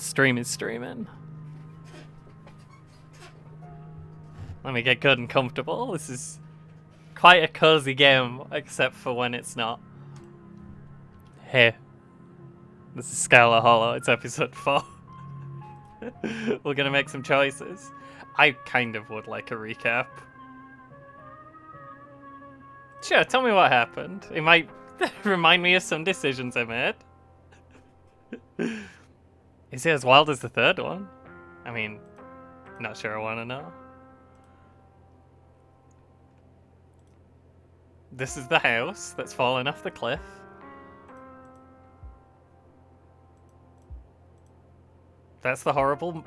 Stream is streaming. Let me get good and comfortable. This is quite a cozy game, except for when it's not. Hey, this is Scarlet Hollow. It's episode 4. We're gonna make some choices. I kind of would like a recap. Sure, tell me what happened. It might remind me of some decisions I made. Is it as wild as the third one? I mean, not sure I want to know. This is the house that's fallen off the cliff. That's the horrible...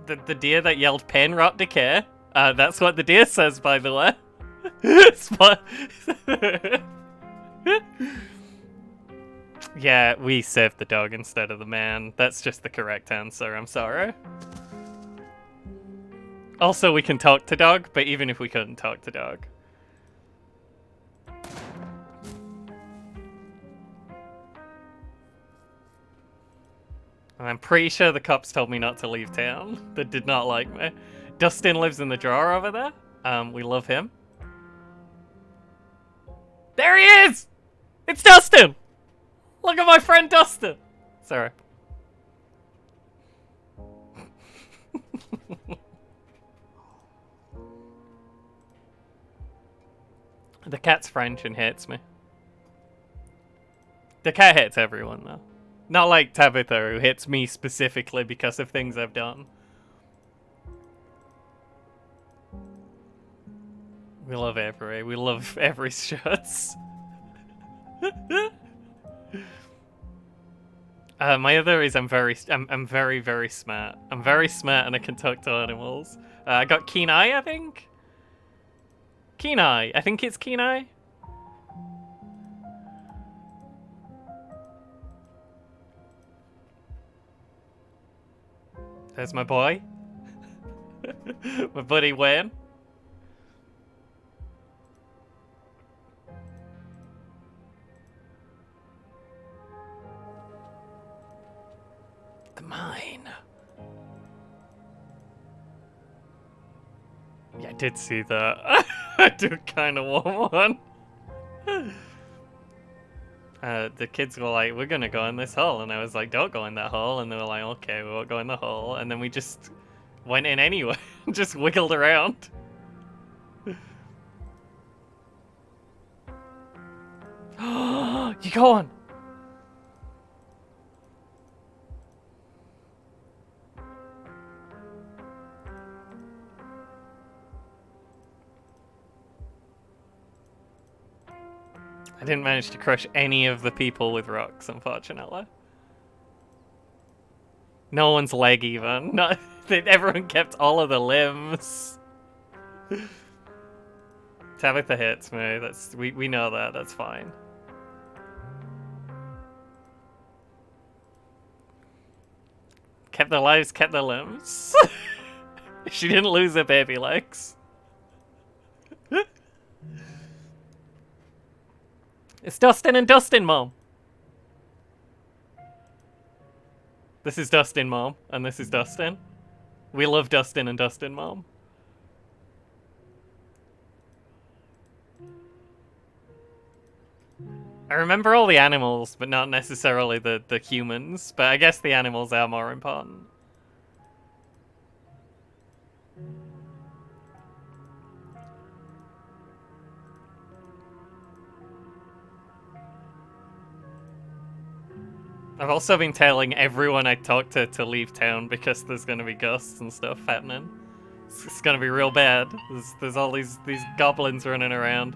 The deer that yelled pain, rot, decay. That's what the deer says, by the way. Yeah, we saved the dog instead of the man. That's just the correct answer, I'm sorry. Also, we can talk to dog, but even if we couldn't talk to dog. And I'm pretty sure the cops told me not to leave town. They did not like me. Dustin lives in the drawer over there. We love him. There he is! It's Dustin! Look at my friend Dustin! Sorry. The cat's French and hates me. The cat hates everyone, though. Not like Tabitha, who hits me specifically because of things I've done. We love Avery. We love Avery's shirts. My other is I'm very, very smart. I'm very smart and I can talk to animals. I got keen eye, I think? Keen eye. I think it's keen eye. There's my boy. My buddy Wayne. The mine. Yeah, I did see that. I do kind of want one. The kids were like, we're gonna go in this hole, and I was like, don't go in that hole, and they were like, okay, we won't go in the hole, and then we just went in anyway, just wiggled around. You go on! I didn't manage to crush any of the people with rocks, unfortunately. No one's leg even. Not, everyone kept all of the limbs. Tabitha hits me. That's we know that. That's fine. Kept their lives, kept their limbs. She didn't lose her baby legs. It's Dustin and Dustin, Mom. This is Dustin, Mom, and this is Dustin. We love Dustin and Dustin, Mom. I remember all the animals, but not necessarily the humans. But I guess the animals are more important. I've also been telling everyone I talk to leave town because there's gonna be ghosts and stuff happening. It's gonna be real bad. There's all these goblins running around.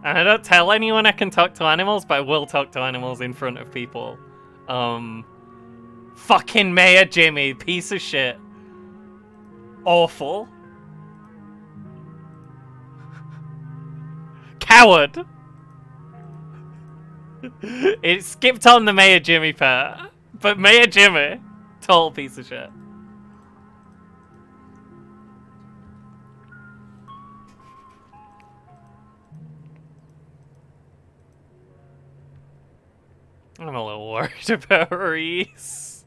And I don't tell anyone I can talk to animals, but I will talk to animals in front of people. Fucking Mayor Jimmy, piece of shit. Awful. Coward. It skipped on the Mayor Jimmy part, but Mayor Jimmy, total piece of shit. I'm a little worried about Reese.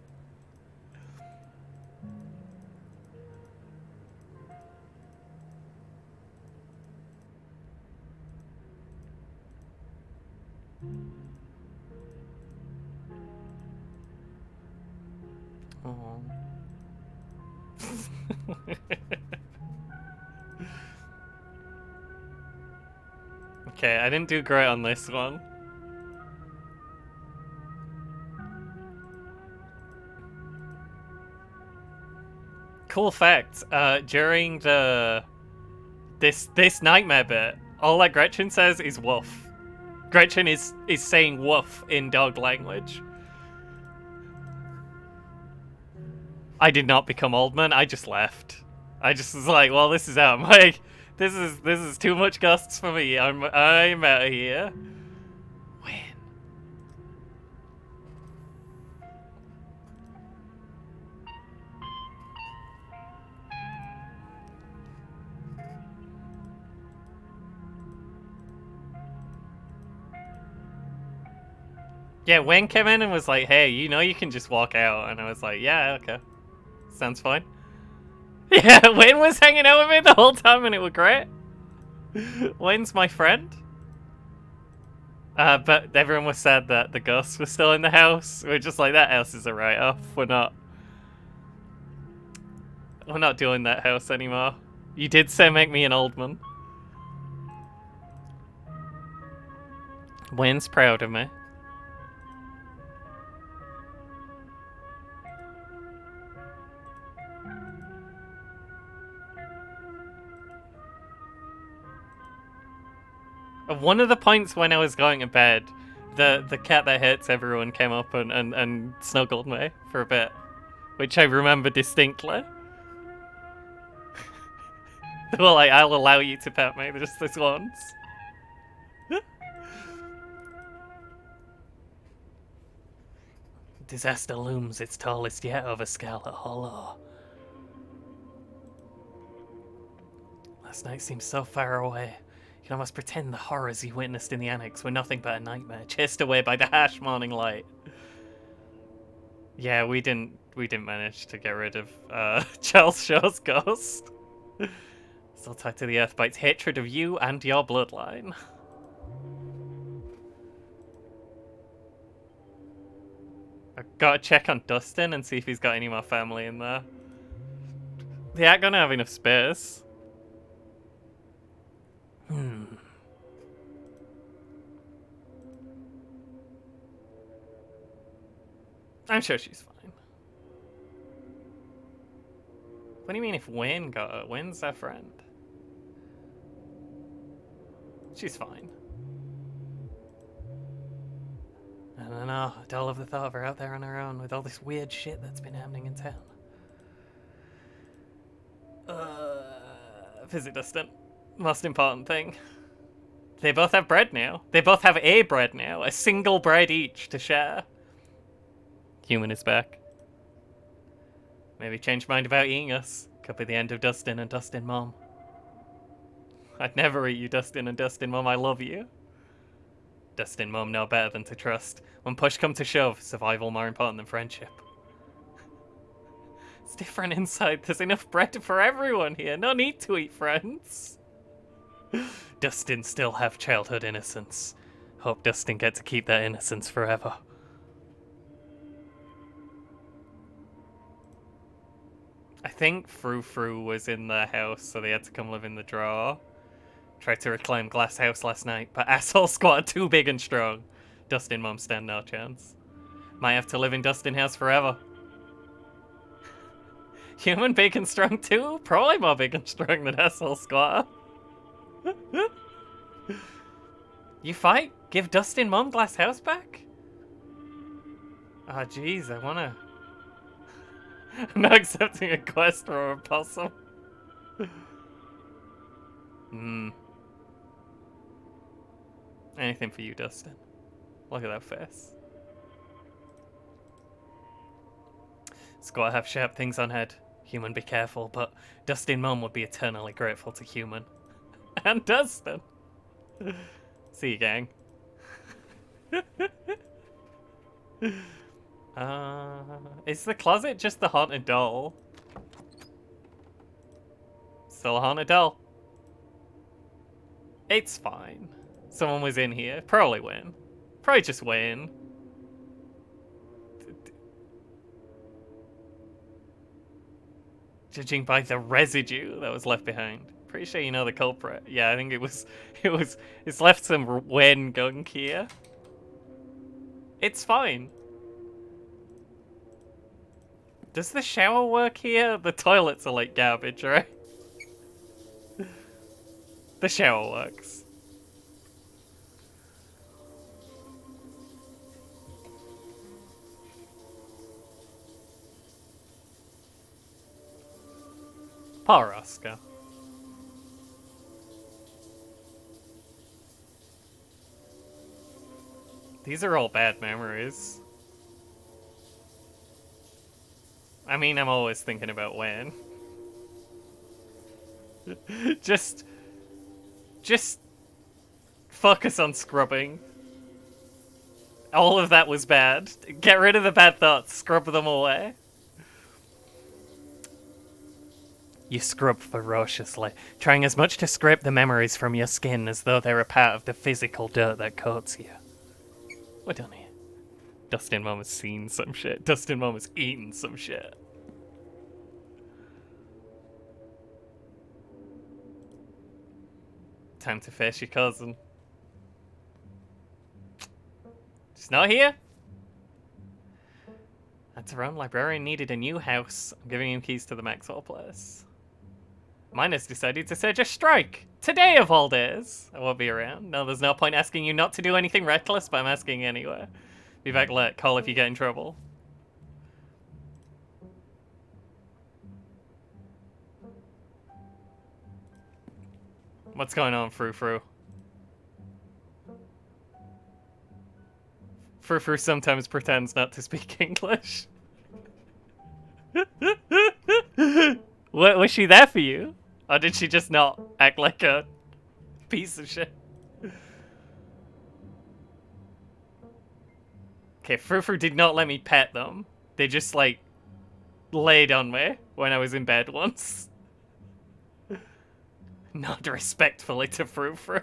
Oh. Okay, I didn't do great on this one. Cool fact, during this nightmare bit, all that Gretchen says is woof. Gretchen is saying woof in dog language. I did not become Oldman, I just left. I just was like, well, this is out. Like, this is too much gusts for me. I'm out of here. When? Yeah, Wayne came in and was like, hey, you know you can just walk out. And I was like, yeah, okay. Sounds fine. Yeah, Wayne was hanging out with me the whole time and it was great. Wayne's my friend. But everyone was sad that the ghosts were still in the house. We're just like, that house is a write-off. We're not doing that house anymore. You did say make me an old man. Wayne's proud of me. At one of the points when I was going to bed, the cat that hits everyone came up and snuggled me for a bit, which I remember distinctly. They were like, I'll allow you to pet me just this once. Disaster looms its tallest yet over Scarlet Hollow. Last night seemed so far away. You can almost pretend the horrors you witnessed in the annex were nothing but a nightmare, chased away by the harsh morning light. Yeah, we didn't manage to get rid of Charles Shaw's ghost. Still tied to the earth by its hatred of you and your bloodline. I've got to check on Dustin and see if he's got any more family in there. They aren't gonna have enough space. I'm sure she's fine. What do you mean if Wayne got her? Wayne's our friend. She's fine. I don't know. I don't love the thought of her out there on her own with all this weird shit that's been happening in town. Visit Dustin. Most important thing. They both have bread now. They both have a bread now. A single bread each to share. Human is back. Maybe changed mind about eating us. Could be the end of Dustin and Dustin Mom. I'd never eat you, Dustin and Dustin Mom. I love you. Dustin Mom know better than to trust. When push come to shove, survival more important than friendship. It's different inside. There's enough bread for everyone here. No need to eat friends. Dustin still have childhood innocence. Hope Dustin get to keep that innocence forever. I think Frou was in the house, so they had to come live in the drawer. Tried to reclaim Glass House last night, but asshole squad too big and strong. Dustin Mom stand no chance. Might have to live in Dustin House forever. Human big and strong too? Probably more big and strong than asshole squad. You fight? Give Dustin Mom Glass House back? Ah, oh, jeez, I wanna... I'm not accepting a quest for a possum. Anything for you, Dustin. Look at that face. Squat have sharp things on head. Human, be careful, but Dustin Mom would be eternally grateful to Human. And Dustin! See you, gang. Is the closet just the haunted doll? Still a haunted doll. It's fine. Someone was in here. Probably Wayne. Probably just Wayne. Judging by the residue that was left behind. Pretty sure you know the culprit. Yeah, I think it's left some Wayne gunk here. It's fine. Does the shower work here? The toilets are like garbage, right? The shower works. Poor Oscar. These are all bad memories. I mean, I'm always thinking about Wayne. Just focus on scrubbing. All of that was bad. Get rid of the bad thoughts. Scrub them away. You scrub ferociously, trying as much to scrape the memories from your skin as though they're a part of the physical dirt that coats you. What done here? Dustin Mom has seen some shit. Dustin Mom has eaten some shit. Time to face your cousin. She's not here? That's our own librarian needed a new house. I'm giving him keys to the Maxwell place. Mine has decided to surge a strike. Today of all days. I won't be around. No, there's no point asking you not to do anything reckless, but I'm asking anyway. Be back late. Call if you get in trouble. What's going on, Frou Frou? Frou Frou sometimes pretends not to speak English. What, was she there for you? Or did she just not act like a piece of shit? Okay, Frou Frou did not let me pet them. They just, like, laid on me when I was in bed once. Nod respectfully to Frou Frou.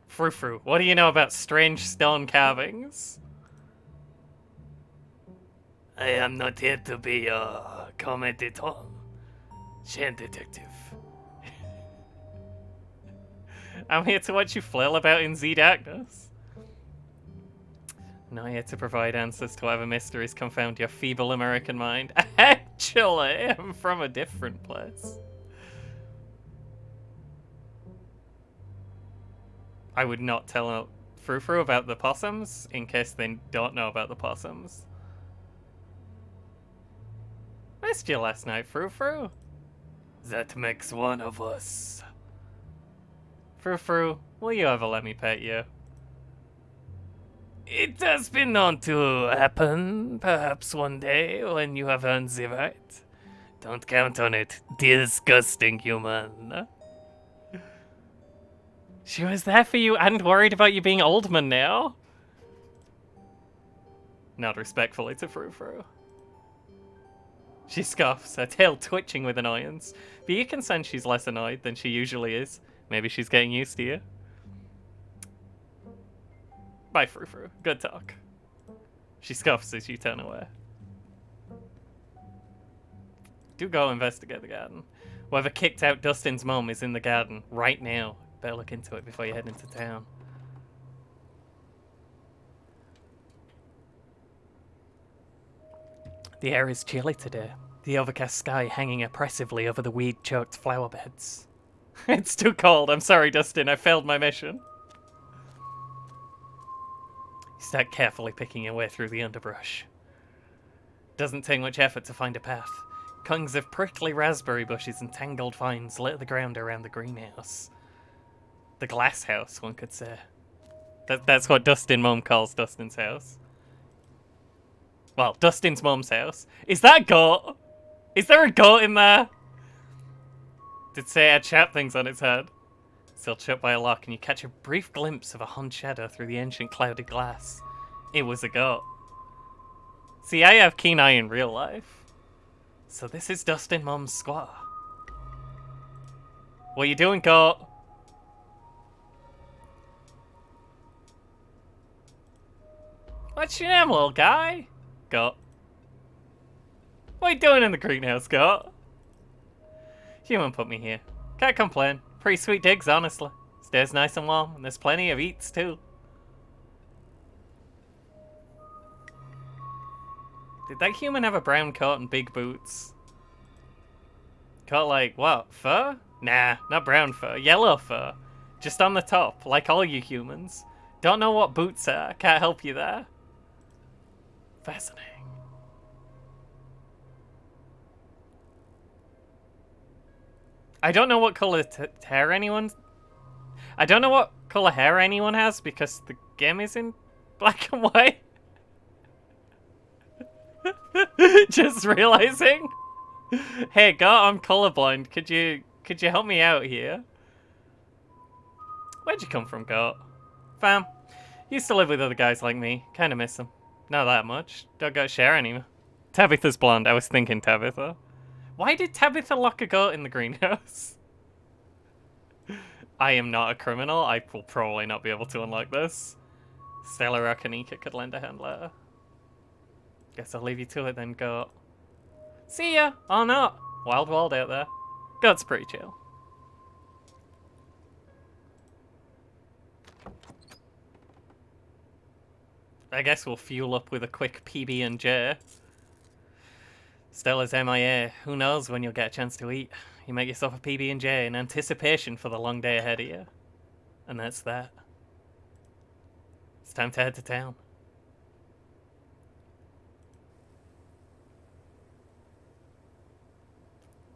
Frou Frou, what do you know about strange stone carvings? I am not here to be a commentator. Shame detective. I'm here to watch you flail about in Z Darkness. Not here to provide answers to whatever mysteries confound your feeble American mind. Actually, I'm from a different place. I would not tell Frou Frou about the possums in case they don't know about the possums. Missed you last night, Frou Frou. That makes one of us. Frou Frou, will you ever let me pet you? It has been known to happen, perhaps one day, when you have earned the right. Don't count on it, disgusting human. She was there for you and worried about you being Oldman now. Nod respectfully to Frou Frou. She scoffs, her tail twitching with annoyance, but you can sense she's less annoyed than she usually is. Maybe she's getting used to you. Bye, Frou Frou. Good talk. She scoffs as you turn away. Do go investigate the garden. Whoever kicked out Dustin's mum is in the garden right now. Better look into it before you head into town. The air is chilly today. The overcast sky hanging oppressively over the weed-choked flower beds. It's too cold. I'm sorry, Dustin. I failed my mission. You start carefully picking your way through the underbrush. Doesn't take much effort to find a path. Congs of prickly raspberry bushes and tangled vines litter the ground around the greenhouse. The glass house, one could say. That's what Dustin Mum calls Dustin's house. Well, Dustin's mum's house. Is that a goat? Is there a goat in there? Did say it had sharp things on its head. Still shut by a lock, and you catch a brief glimpse of a hunched shadow through the ancient clouded glass. It was a goat. See, I have keen eye in real life. So this is Dustin Mom's squatter. What you doing, goat? What's your name, little guy? Goat. What are you doing in the greenhouse, goat? Human put me here. Can't complain. Pretty sweet digs, honestly. Stays nice and warm, and there's plenty of eats, too. Did that human have a brown coat and big boots? Coat like, what, fur? Nah, not brown fur, yellow fur. Just on the top, like all you humans. Don't know what boots are, can't help you there. Fascinating. I don't know what color hair anyone... I don't know what color hair anyone has because the game is in black and white. Just realizing. Hey, God, I'm colorblind. Could you help me out here? Where'd you come from, Goat? Fam. Used to live with other guys like me. Kinda miss them. Not that much. Don't got share anymore. Tabitha's blonde. I was thinking Tabitha. Why did Tabitha lock a goat in the greenhouse? I am not a criminal. I will probably not be able to unlock this. Stella or Kanika could lend a hand later. Guess I'll leave you to it then, Goat. See ya! Or not. Wild world out there. Goat's pretty chill. I guess we'll fuel up with a quick PB&J. Stella's MIA. Who knows when you'll get a chance to eat. You make yourself a PB&J in anticipation for the long day ahead of you. And that's that. It's time to head to town.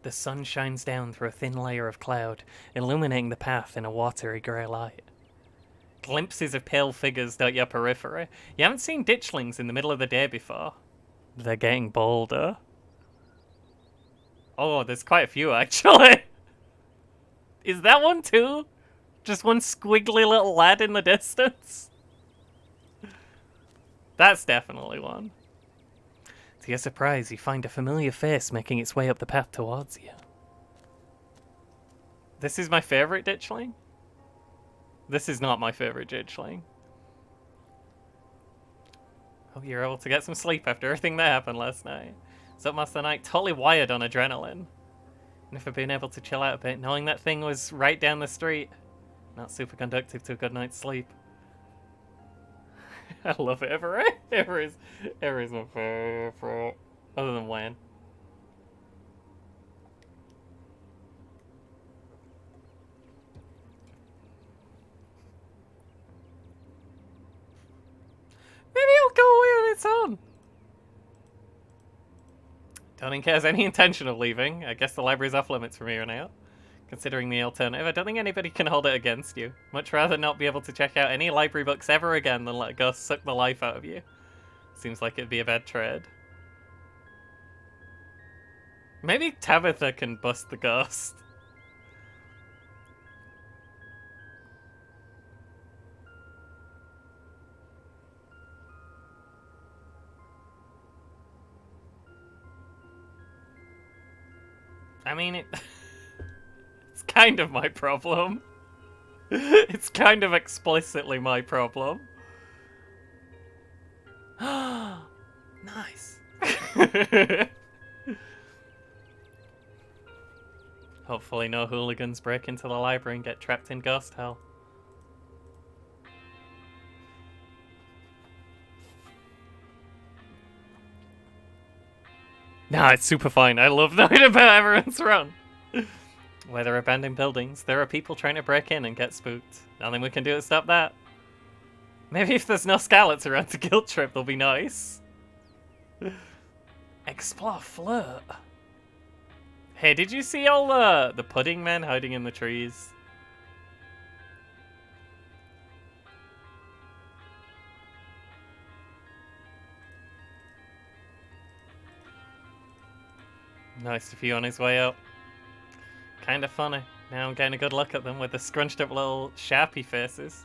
The sun shines down through a thin layer of cloud, illuminating the path in a watery grey light. Glimpses of pale figures dot your periphery. You haven't seen ditchlings in the middle of the day before. They're getting bolder. Oh, there's quite a few, actually. Is that one too? Just one squiggly little lad in the distance? That's definitely one. To your surprise, you find a familiar face making its way up the path towards you. This is my favourite ditchling? This is not my favourite ditchling. Hope you're able to get some sleep after everything that happened last night. So most of the night, totally wired on adrenaline. And if I'd been able to chill out a bit, knowing that thing was right down the street, not super conductive to a good night's sleep. I love it, Everett. Everett is my favorite. Other than Wayne. Maybe it'll go away on its own. Don't think it has any intention of leaving. I guess the library's off limits from here on out. Considering the alternative, I don't think anybody can hold it against you. Much rather not be able to check out any library books ever again than let a ghost suck the life out of you. Seems like it'd be a bad trade. Maybe Tabitha can bust the ghost. I mean, it's kind of my problem. It's kind of explicitly my problem. Nice. Hopefully no hooligans break into the library and get trapped in ghost hell. Nah, it's super fine. I love knowing about everyone's run. Where there are abandoned buildings, there are people trying to break in and get spooked. Nothing we can do to stop that. Maybe if there's no Scarlets around to guilt trip, they'll be nice. Explore flirt. Hey, did you see all the pudding men hiding in the trees? Nice to see you on his way up. Kinda funny. Now I'm getting a good look at them with the scrunched up little Sharpie faces.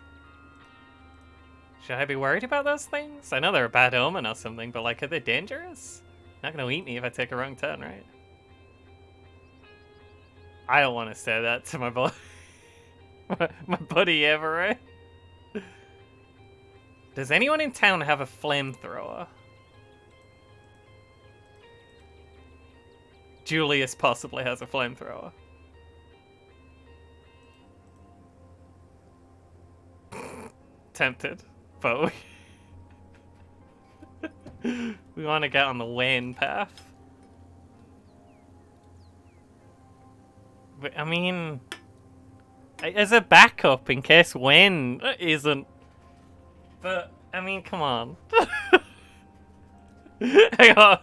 Should I be worried about those things? I know they're a bad omen or something, but like, are they dangerous? Not gonna eat me if I take a wrong turn, right? I don't want to say that to my boy, my buddy Everett. Does anyone in town have a flamethrower? Julius possibly has a flamethrower. Tempted, but we want to get on the Wayne path. But, I mean, as a backup in case Wayne isn't. But, I mean, come on. Hang on.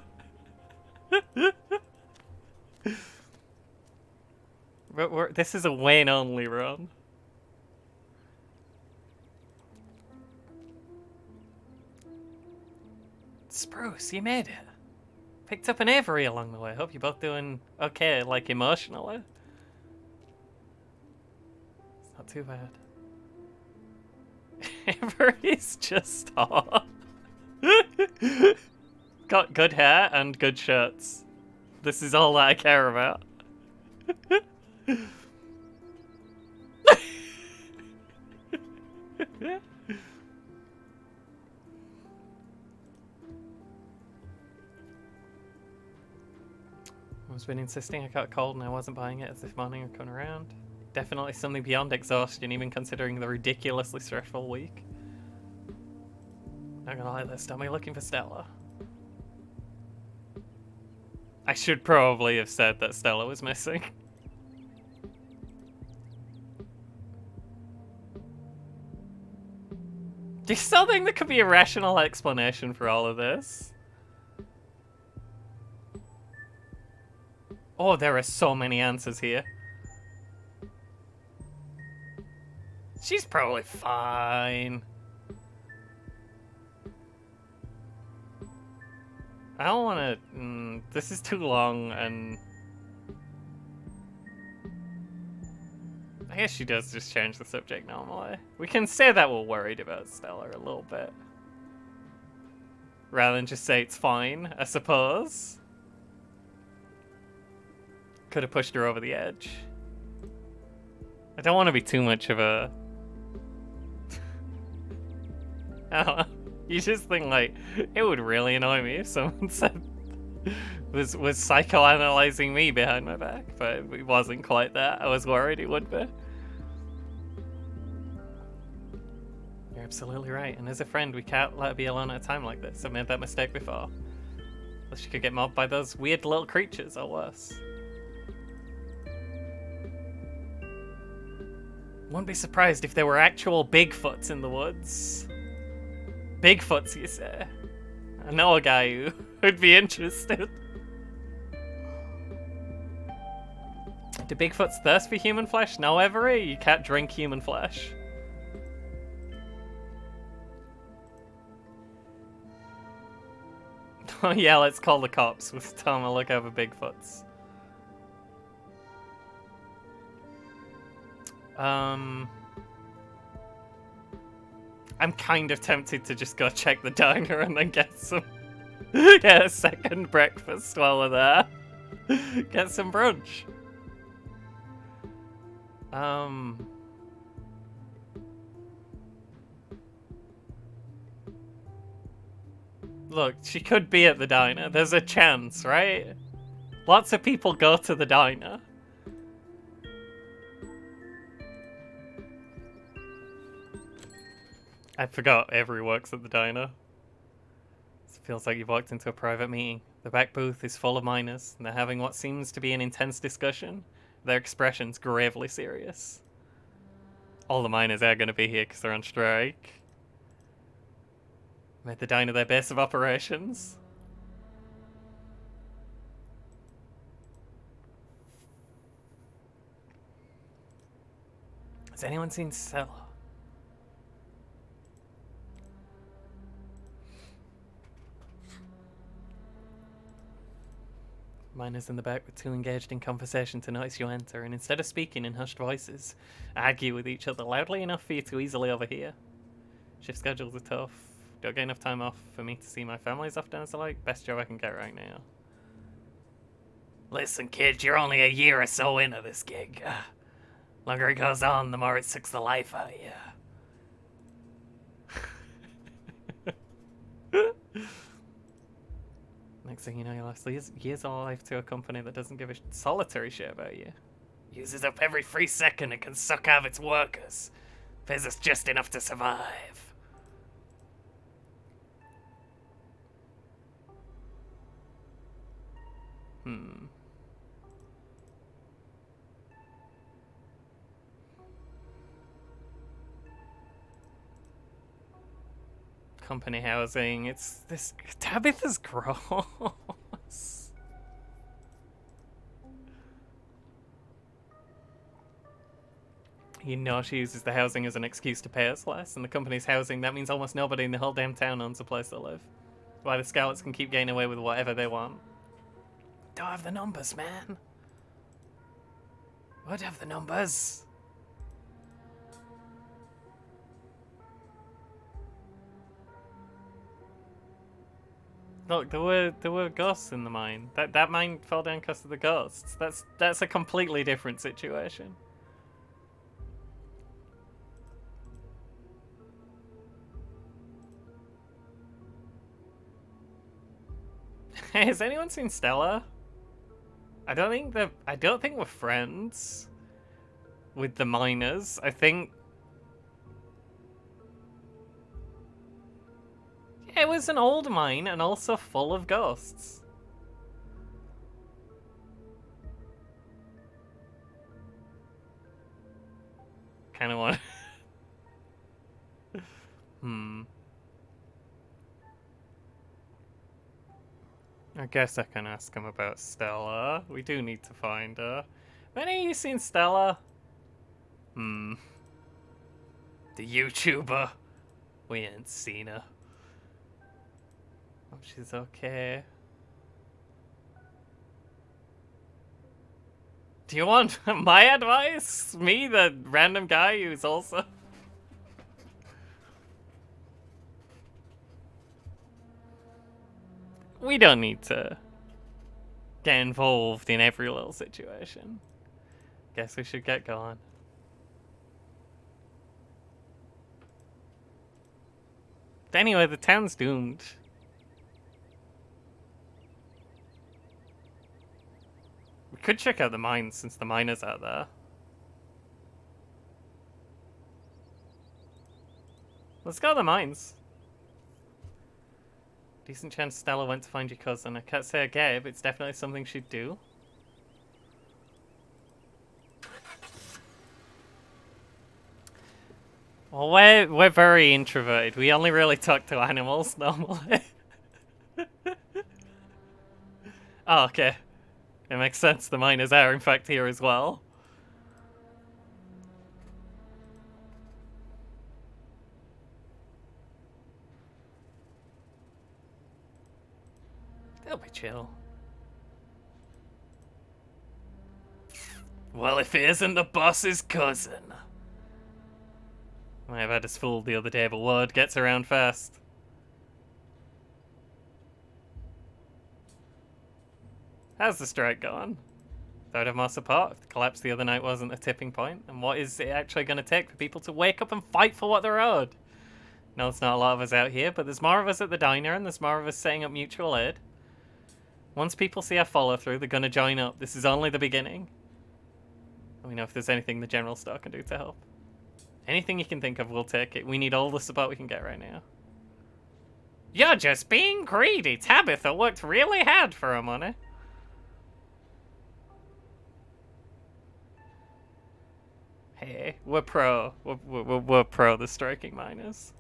This is a Wayne only run. Spruce, you made it. Picked up an Avery along the way. Hope you're both doing okay, like emotionally. It's not too bad. Avery's just hot. Got good hair and good shirts. This is all that I care about. I've been insisting I got a cold and I wasn't buying it as this morning or coming around. Definitely something beyond exhaustion, even considering the ridiculously stressful week. Not gonna lie, this time I'm looking for Stella. I should probably have said that Stella was missing. Do you still think there could be a rational explanation for all of this? Oh, there are so many answers here. She's probably fine. I don't want to... this is too long, and... I guess she does just change the subject normally. We can say that we're worried about Stella a little bit. Rather than just say it's fine, I suppose. Could have pushed her over the edge. I don't want to be too much of a... I don't know. You just think, like, it would really annoy me if someone said... was psychoanalyzing me behind my back, but it wasn't quite that. I was worried it would be. You're absolutely right, and as a friend, we can't let her be alone at a time like this. I've made that mistake before. Unless she could get mobbed by those weird little creatures, or worse. Wouldn't be surprised if there were actual Bigfoots in the woods. Bigfoots, you say? I know a guy who would be interested. Do Bigfoots thirst for human flesh? No, Every. You can't drink human flesh. Oh yeah, let's call the cops. We'll tell them to look over Bigfoots. I'm kind of tempted to just go check the diner and then get a second breakfast while we're there. Get some brunch. Look, she could be at the diner. There's a chance, right? Lots of people go to the diner. I forgot Avery works at the diner. It feels like you've walked into a private meeting. The back booth is full of miners, and they're having what seems to be an intense discussion. Their expressions gravely serious. All the miners are going to be here because they're on strike. Made the diner their base of operations. Has anyone seen Stella? Miners in the back were too engaged in conversation to notice you enter, and instead of speaking in hushed voices, argue with each other loudly enough for you to easily overhear. Shift schedules are tough. Don't get enough time off for me to see my family as often as I like. Best job I can get right now. Listen, kid, you're only a year or so into this gig. Longer it goes on, the more it sucks the life out of you. Next thing you know, you lost years of life to a company that doesn't give a solitary shit about you. Uses up every free second and can suck out of its workers. Pays us just enough to survive. Company housing. It's this. Tabitha's gross. You know she uses the housing as an excuse to pay us less, and the company's housing, that means almost nobody in the whole damn town owns a place to live. Why the Scarlets can keep getting away with whatever they want. Don't have the numbers, man. Would have the numbers. Look, there were ghosts in the mine. That mine fell down because of the ghosts. That's a completely different situation. Hey, has anyone seen Stella? I don't think we're friends with the miners. I think it was an old mine and also full of ghosts. Kind of want. I guess I can ask him about Stella. We do need to find her. Have any of you seen Stella? The YouTuber. We ain't seen her. Hope she's okay. Do you want my advice? Me, the random guy who's also... We don't need to get involved in every little situation. Guess we should get going. Anyway, the town's doomed. We could check out the mines since the miners out there. Let's go to the mines. Decent chance Stella went to find your cousin. I can't say I get it, but it's definitely something she'd do. Well, we're very introverted. We only really talk to animals normally. Oh, okay. It makes sense. The miners are in fact here as well. They'll be chill. Well, if it isn't the boss's cousin. Might have had us fooled the other day, but word gets around fast. How's the strike going? Thought I'd have more support. The collapse the other night wasn't a tipping point, and what is it actually going to take for people to wake up and fight for what they're owed? No, it's not a lot of us out here, but there's more of us at the diner, and there's more of us setting up mutual aid. Once people see our follow-through, they're going to join up. This is only the beginning. Let me know if there's anything the general store can do to help. Anything you can think of, we'll take it. We need all the support we can get right now. You're just being greedy. Tabitha worked really hard for her money. Hey, we're pro. We're pro the striking miners.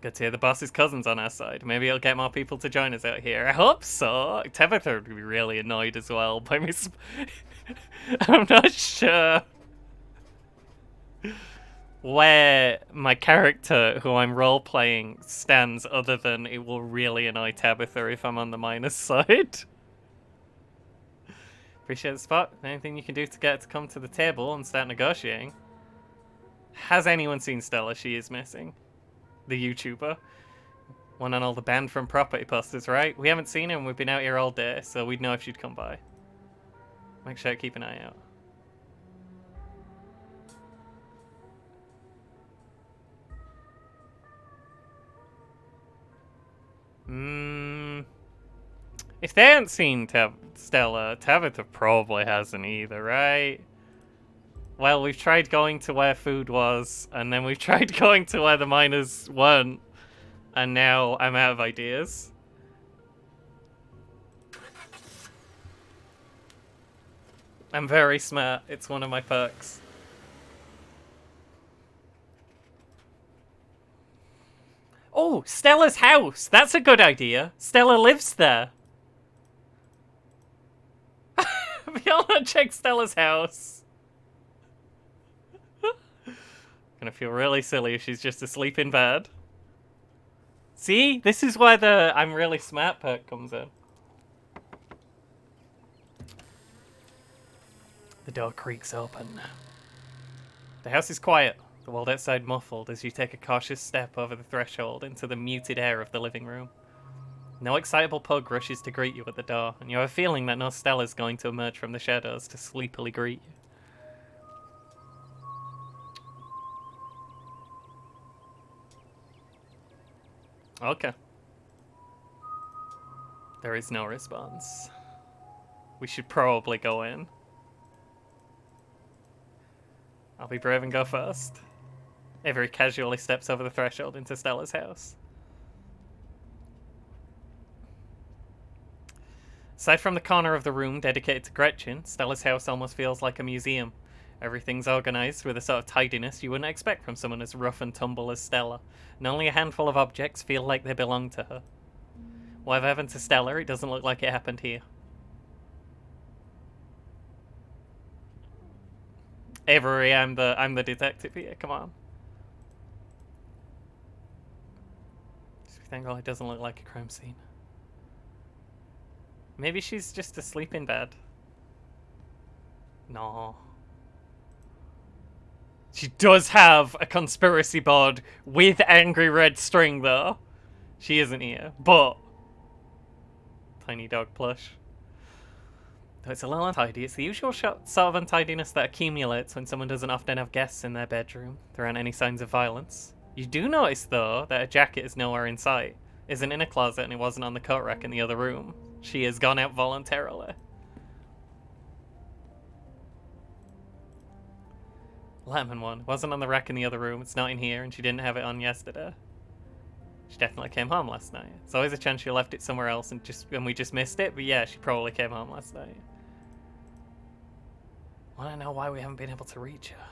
Good to hear the boss's cousin's on our side. Maybe it'll get more people to join us out here. I hope so. Tabitha would be really annoyed as well by me. I'm not sure where my character, who I'm role-playing, stands other than it will really annoy Tabitha if I'm on the minus side. Appreciate the spot. Anything you can do to get her to come to the table and start negotiating? Has anyone seen Stella? She is missing. The YouTuber. One on all the banned from property posters, right? We haven't seen her and we've been out here all day, so we'd know if she'd come by. Make sure to keep an eye out. If they haven't seen Stella, Tabitha probably hasn't either, right? Well, we've tried going to where food was, and then we've tried going to where the miners weren't, and now I'm out of ideas. I'm very smart. It's one of my perks. Oh, Stella's house! That's a good idea. Stella lives there. Viola, check Stella's house. Gonna feel really silly if she's just asleep in bed. See? This is where the I'm really smart perk comes in. The door creaks open. The house is quiet, the world outside muffled as you take a cautious step over the threshold into the muted air of the living room. No excitable pug rushes to greet you at the door, and you have a feeling that no Stella's going to emerge from the shadows to sleepily greet you. Okay. There is no response. We should probably go in. I'll be brave and go first. Avery casually steps over the threshold into Stella's house. Aside from the corner of the room dedicated to Gretchen, Stella's house almost feels like a museum. Everything's organised with a sort of tidiness you wouldn't expect from someone as rough and tumble as Stella, and only a handful of objects feel like they belong to her. Whatever happened to Stella, it doesn't look like it happened here. Avery, I'm the detective here, come on. Thank God it doesn't look like a crime scene. Maybe she's just asleep in bed. No. She does have a conspiracy board with angry red string, though. She isn't here, but... Tiny dog plush. Though it's a little untidy, it's the usual sort of untidiness that accumulates when someone doesn't often have guests in their bedroom. There aren't any signs of violence. You do notice, though, that a jacket is nowhere in sight. Isn't in a closet and it wasn't on the coat rack in the other room. She has gone out voluntarily. Lemon one. Wasn't on the rack in the other room, it's not in here, and she didn't have it on yesterday. She definitely came home last night. There's always a chance she left it somewhere else and we just missed it, but yeah, she probably came home last night. Wanna know why we haven't been able to reach her?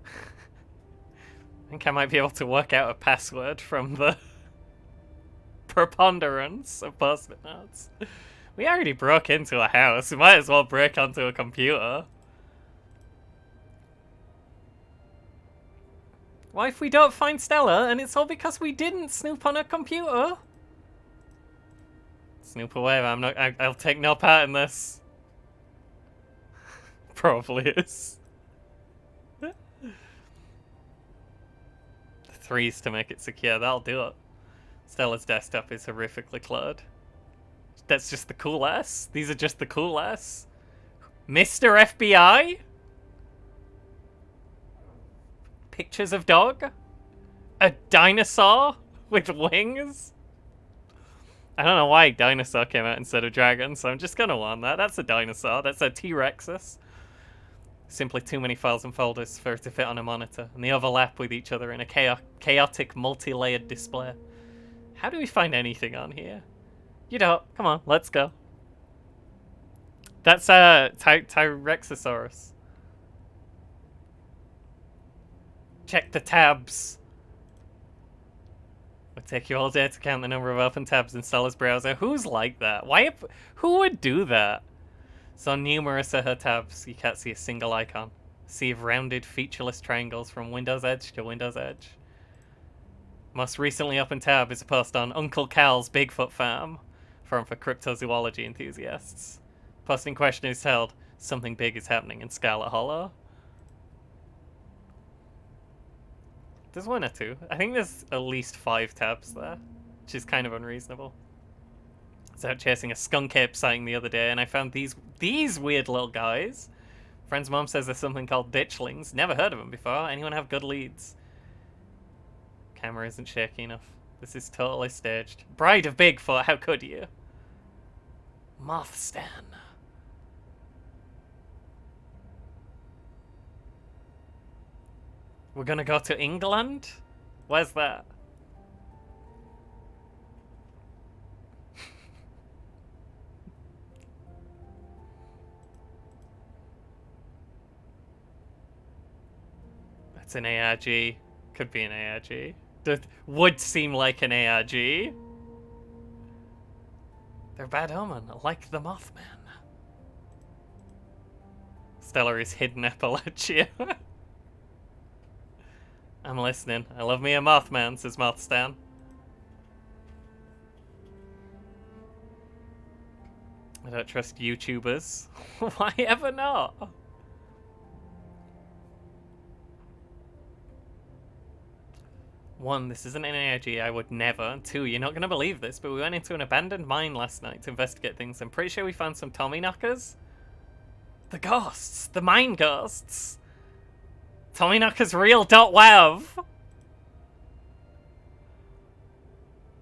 I think I might be able to work out a password from the preponderance of post-it notes. We already broke into a house. We might as well break onto a computer. What if we don't find Stella and it's all because we didn't snoop on her computer? Snoop away, man. I'll take no part in this. Probably is. Threes to make it secure, that'll do it. Stella's desktop is horrifically cluttered. That's just the cool ass? These are just the cool ass? Mr. FBI? Pictures of dog? A dinosaur with wings? I don't know why dinosaur came out instead of dragon, so I'm just gonna want that. That's a dinosaur. That's a T-Rexus. Simply too many files and folders for it to fit on a monitor, and they overlap with each other in a chaotic, multi-layered display. How do we find anything on here? You don't. Come on, let's go. That's a Tyrexosaurus. Check the tabs. It'll take you all day to count the number of open tabs in Stella's browser. Who's like that? Who would do that? So numerous are her tabs, you can't see a single icon. A sea of rounded, featureless triangles from Windows Edge to Windows Edge. Most recently up in tab is a post on Uncle Cal's Bigfoot Farm, forum for cryptozoology enthusiasts. Post in question is held, something big is happening in Scarlet Hollow. There's one or two. I think there's at least 5 tabs there, which is kind of unreasonable. I was out chasing a skunk ape sighting the other day, and I found these weird little guys. Friend's mom says there's something called ditchlings. Never heard of them before. Anyone have good leads? Camera isn't shaky enough. This is totally staged. Bride of Bigfoot, how could you? Mothstan. We're gonna go to England? Where's that? That's an ARG. Could be an ARG. That would seem like an ARG. They're bad omen, like the Mothman. Stellary's hidden epilepsy. I'm listening. I love me a Mothman, says Mothstan. I don't trust YouTubers. Why ever not? One, this isn't an AIG, I would never. Two, you're not going to believe this, but we went into an abandoned mine last night to investigate things. I'm pretty sure we found some Tommyknockers. The ghosts! The mine ghosts! Tommyknockers real.wav!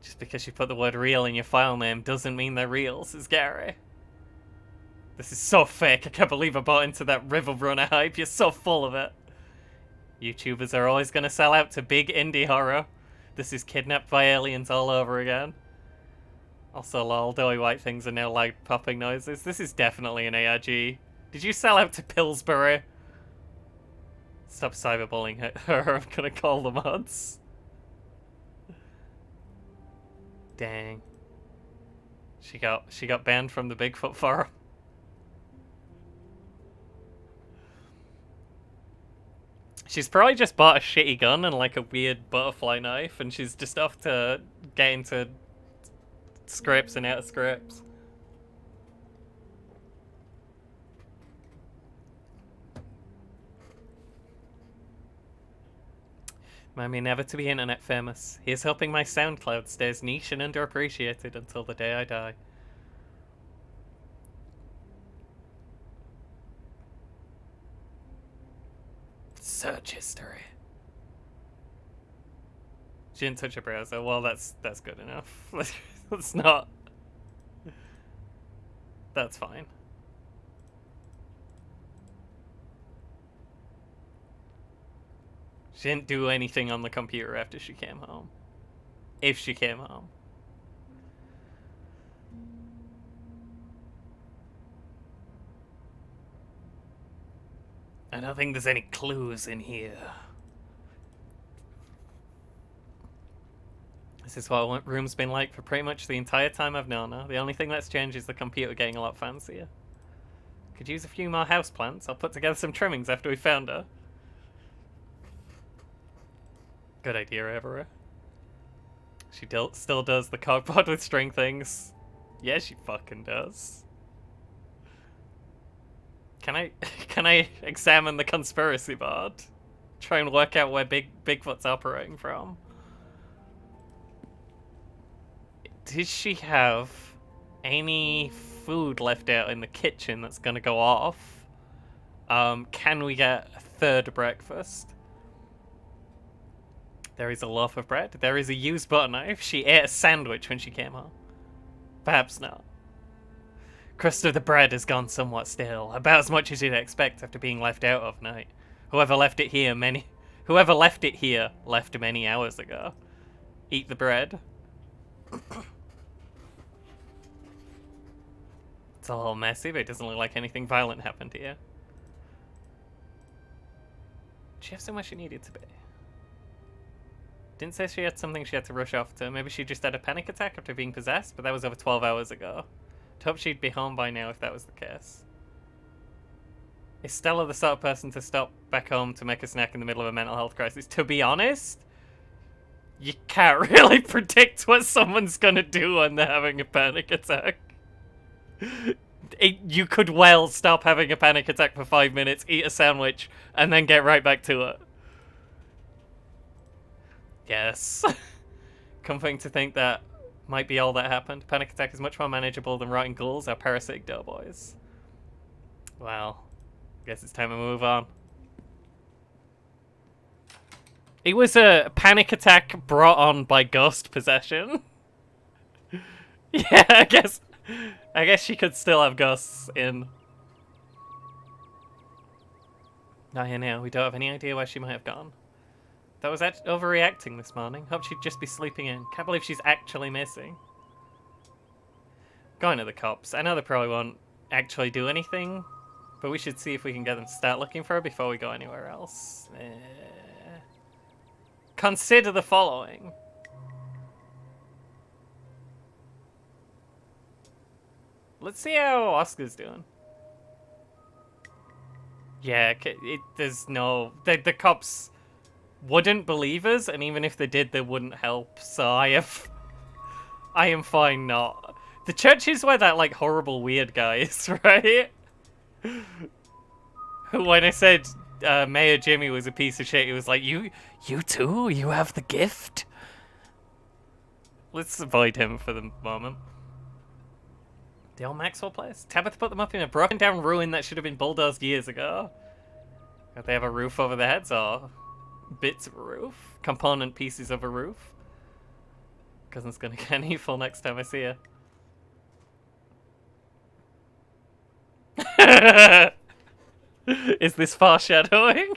Just because you put the word real in your file name doesn't mean they're real, says Gary. This is so fake, I can't believe I bought into that River Runner hype, you're so full of it. YouTubers are always going to sell out to big indie horror. This is kidnapped by aliens all over again. Also, lol, doughy white things are now loud popping noises. This is definitely an ARG. Did you sell out to Pillsbury? Stop cyberbullying her, I'm gonna call the mods. Dang. She got banned from the Bigfoot forum. She's probably just bought a shitty gun and like a weird butterfly knife, and she's just off to get into scrapes and out of scrapes. Remind me never to be internet famous. Here's hoping my SoundCloud stays niche and underappreciated until the day I die. Search history. She didn't touch her browser. Well, that's good enough. Let's not. That's fine. She didn't do anything on the computer after she came home. If she came home. I don't think there's any clues in here. This is what room's been like for pretty much the entire time I've known her. The only thing that's changed is the computer getting a lot fancier. Could use a few more houseplants. I'll put together some trimmings after we found her. Good idea, Evera. She still does the cogpod with string things. Yeah, she fucking does. Can I examine the conspiracy board? Try and work out where Bigfoot's operating from. Did she have any food left out in the kitchen that's gonna go off? Can we get a third breakfast? There is a loaf of bread. There is a used butter knife. She ate a sandwich when she came home. Perhaps not. Crust of the bread has gone somewhat stale, about as much as you'd expect after being left out of night. Whoever left it here left many hours ago. Eat the bread. It's a little messy, but it doesn't look like anything violent happened here. Did she have somewhere she needed to be? Didn't say she had something she had to rush off to. Maybe she just had a panic attack after being possessed, but that was over 12 hours ago. I'd hope she'd be home by now if that was the case. Is Stella the sort of person to stop back home to make a snack in the middle of a mental health crisis? To be honest, You can't really predict what someone's gonna do when they're having a panic attack. You could well stop having a panic attack for 5 minutes, eat a sandwich, and then get right back to it. Yes. Comforting to think that might be all that happened. Panic attack is much more manageable than rotting ghouls or parasitic doughboys. Well, guess it's time to move on. It was a panic attack brought on by ghost possession. Yeah, I guess she could still have ghosts in. Not here now. We don't have any idea where she might have gone. That was overreacting this morning. Hope she'd just be sleeping in. Can't believe she's actually missing. Going to the cops. I know they probably won't actually do anything, but we should see if we can get them to start looking for her before we go anywhere else. Consider the following. Let's see how Oscar's doing. Yeah, there's no... The cops wouldn't believe us, and even if they did, they wouldn't help. So I am fine not. The church is where that, like, horrible weird guy is, right? When I said Mayor Jimmy was a piece of shit, he was like, you too? You have the gift? Let's avoid him for the moment. The old Maxwell place? Tabitha put them up in a broken down ruin that should have been bulldozed years ago. If they have a roof over their heads or bits of a roof? Component pieces of a roof? Cousin's gonna get an evil next time I see her. Is this foreshadowing?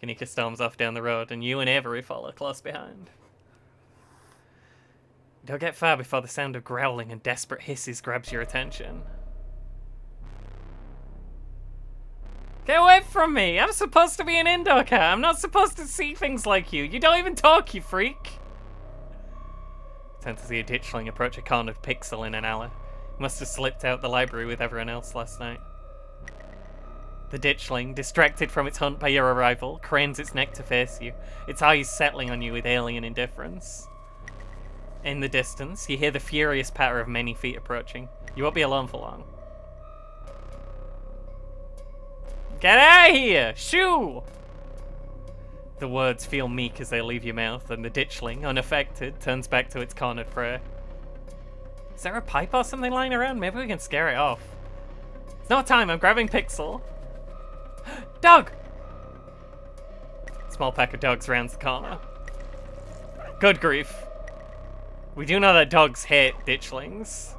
Kanika storms off down the road and you and Avery follow close behind. Don't get far before the sound of growling and desperate hisses grabs your attention. Get away from me! I'm supposed to be an indoor cat. I'm not supposed to see things like you. You don't even talk, you freak. Tend to see a ditchling approach a cornered pixel in an alley. He must have slipped out the library with everyone else last night. The ditchling, distracted from its hunt by your arrival, cranes its neck to face you, its eyes settling on you with alien indifference. In the distance, you hear the furious patter of many feet approaching. You won't be alone for long. Get out of here! Shoo! The words feel meek as they leave your mouth, and the ditchling, unaffected, turns back to its cornered prey. Is there a pipe or something lying around? Maybe we can scare it off. It's not time, I'm grabbing Pixel. Dog! Small pack of dogs rounds the corner. Good grief. We do know that dogs hate ditchlings.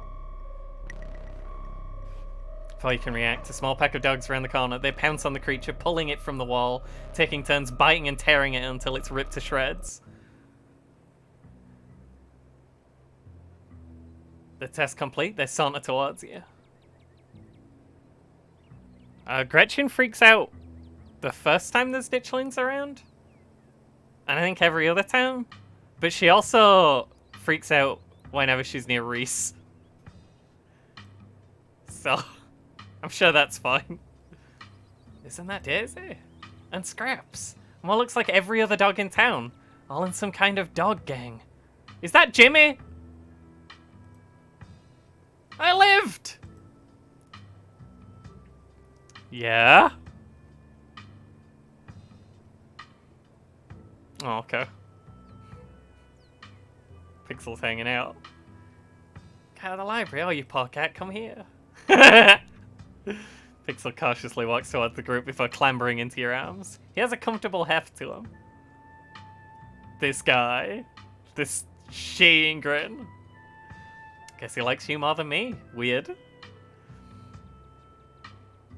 Before you can react, a small pack of dogs around the corner. They pounce on the creature, pulling it from the wall, taking turns biting and tearing it until it's ripped to shreds. The test complete, they saunter towards you. Gretchen freaks out the first time there's ditchlings around. And I think every other time. But she also freaks out whenever she's near Reese. So, I'm sure that's fine. Isn't that Daisy? And Scraps. And what looks like every other dog in town. All in some kind of dog gang. Is that Jimmy? I lived! Yeah? Oh, okay. Pixel's hanging out. Get out of the library. Oh, you poor cat, come here. Pixel cautiously walks towards the group before clambering into your arms. He has a comfortable heft to him. This guy. This sheen grin. Guess he likes you more than me. Weird.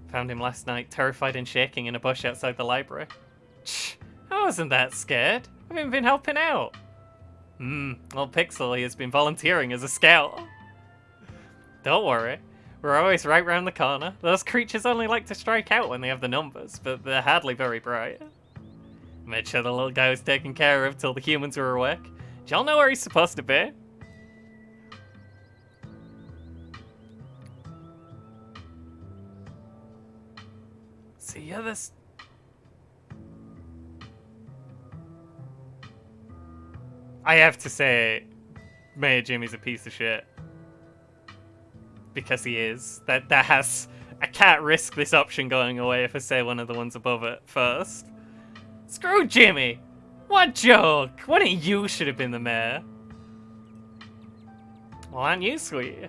Found him last night, terrified and shaking in a bush outside the library. Shh, I wasn't that scared. I've even been helping out. Well, Pixel, he has been volunteering as a scout. Don't worry, we're always right round the corner. Those creatures only like to strike out when they have the numbers, but they're hardly very bright. Made sure the little guy was taken care of till the humans were awake. Do y'all know where he's supposed to be? See ya this... I have to say, Mayor Jimmy's a piece of shit. Because he is. That has... I can't risk this option going away if I say one of the ones above it first. Screw Jimmy! What joke! One of you should have been the mayor. Well, aren't you, sweet?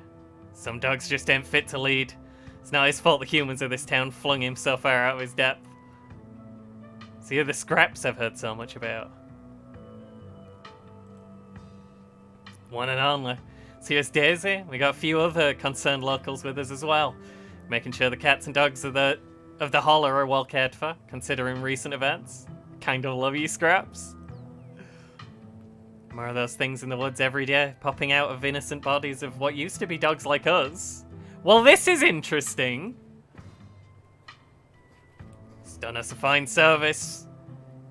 Some dogs just ain't fit to lead. It's not his fault the humans of this town flung him so far out of his depth. See the scraps I've heard so much about. One and only. See us, Daisy? We got a few other concerned locals with us as well. Making sure the cats and dogs of the holler are well cared for, considering recent events. Kind of love you, Scraps. More of those things in the woods every day, popping out of innocent bodies of what used to be dogs like us. Well, this is interesting. It's done us a fine service.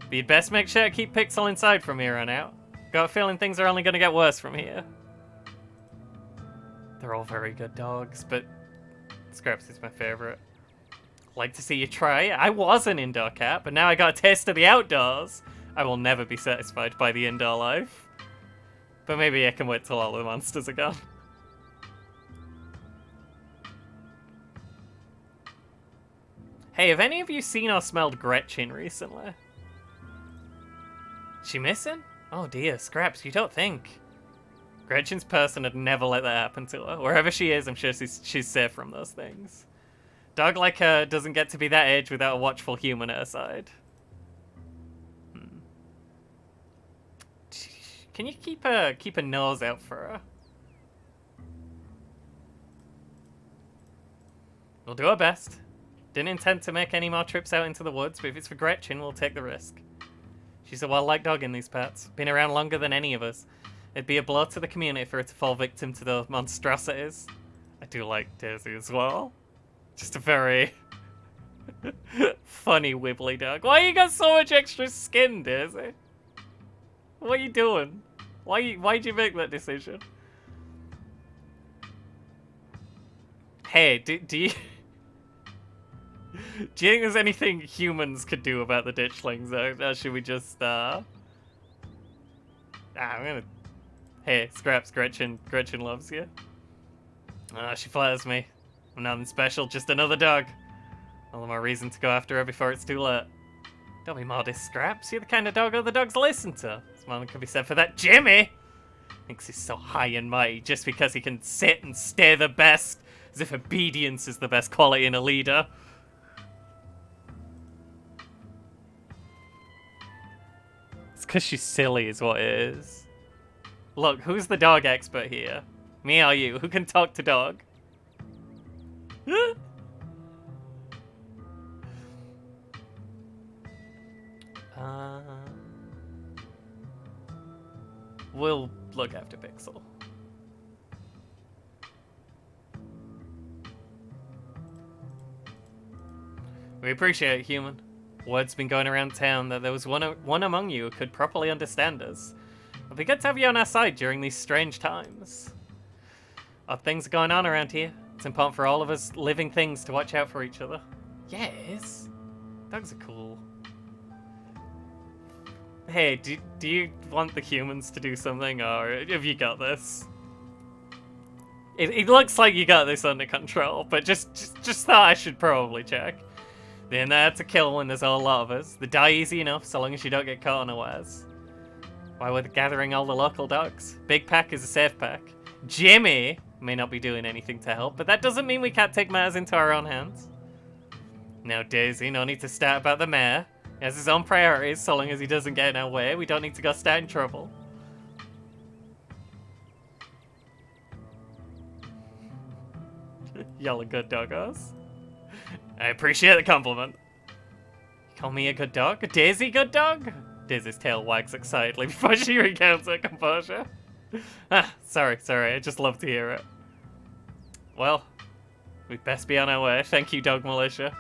But you'd best make sure to keep Pixel inside from here on out. Got a feeling things are only going to get worse from here. They're all very good dogs, but Scraps is my favorite. Like to see you try. I was an indoor cat, but now I got a taste of the outdoors. I will never be satisfied by the indoor life. But maybe I can wait till all the monsters are gone. Hey, have any of you seen or smelled Gretchen recently? She missing? Oh dear, Scraps, you don't think. Gretchen's person would never let that happen to her. Wherever she is, I'm sure she's safe from those things. Dog like her doesn't get to be that age without a watchful human at her side. Can you keep a nose out for her? We'll do our best. Didn't intend to make any more trips out into the woods, but if it's for Gretchen, we'll take the risk. She's a well-liked dog in these parts. Been around longer than any of us. It'd be a blow to the community for her to fall victim to those monstrosities. I do like Daisy as well. Just a very funny wibbly dog. Why you got so much extra skin, Daisy? What are you doing? Why'd you make that decision? Hey, do you... Do you think there's anything humans could do about the ditchlings, or should we just, I'm gonna... Hey, Scraps, Gretchen loves you. She flatters me. I'm nothing special, just another dog. All the more reason to go after her before it's too late. Don't be modest, Scraps. You're the kind of dog other dogs listen to. There's more than can be said for that. Jimmy thinks he's so high and mighty just because he can sit and stay the best, as if obedience is the best quality in a leader. It's because she's silly is what it is. Look, who's the dog expert here? Me or you? Who can talk to dog? We'll look after Pixel. We appreciate it, human. Word's been going around town that there was one among you who could properly understand us. It'll be good to have you on our side during these strange times. Odd things are going on around here. It's important for all of us living things to watch out for each other. Yes. Dogs are cool. Hey, do you want the humans to do something, or have you got this? It looks like you got this under control, but just thought I should probably check. They're there to kill when there's a lot of us. They die easy enough, so long as you don't get caught unawares. Why we're gathering all the local dogs? Big pack is a safe pack. Jimmy may not be doing anything to help, but that doesn't mean we can't take matters into our own hands. Now, Daisy, no need to start about the mayor. He has his own priorities, so long as he doesn't get in our way. We don't need to go start in trouble. Y'all are good doggos. I appreciate the compliment. You call me a good dog? A Daisy good dog? Daisy's tail wags excitedly before she recounts her composure. Sorry, I just love to hear it. Well, we'd best be on our way. Thank you, Dog Militia.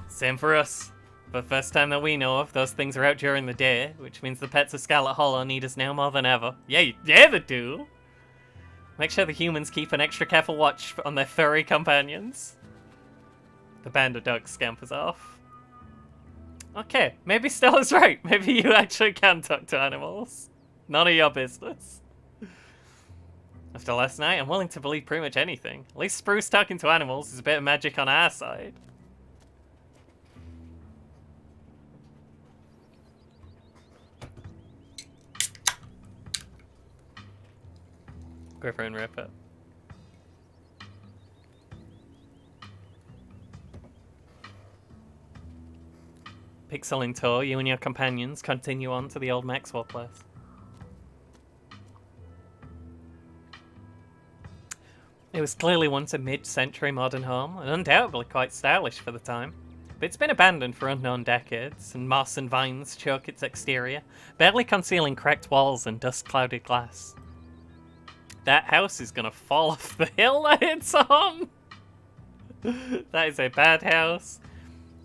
Same for us. For the first time that we know of, those things are out during the day, which means the pets of Scarlet Hollow need us now more than ever. Yeah, they do! Make sure the humans keep an extra careful watch on their furry companions. The band of dogs scampers off. Okay, maybe Stella's right. Maybe you actually can talk to animals. None of your business. After last night, I'm willing to believe pretty much anything. At least Spruce talking to animals is a bit of magic on our side. Go for and rip it. Pixel in tow, you and your companions continue on to the old Maxwell place. It was clearly once a mid-century modern home, and undoubtedly quite stylish for the time. But it's been abandoned for unknown decades, and moss and vines choke its exterior, barely concealing cracked walls and dust-clouded glass. That house is gonna fall off the hill that it's on! That is a bad house.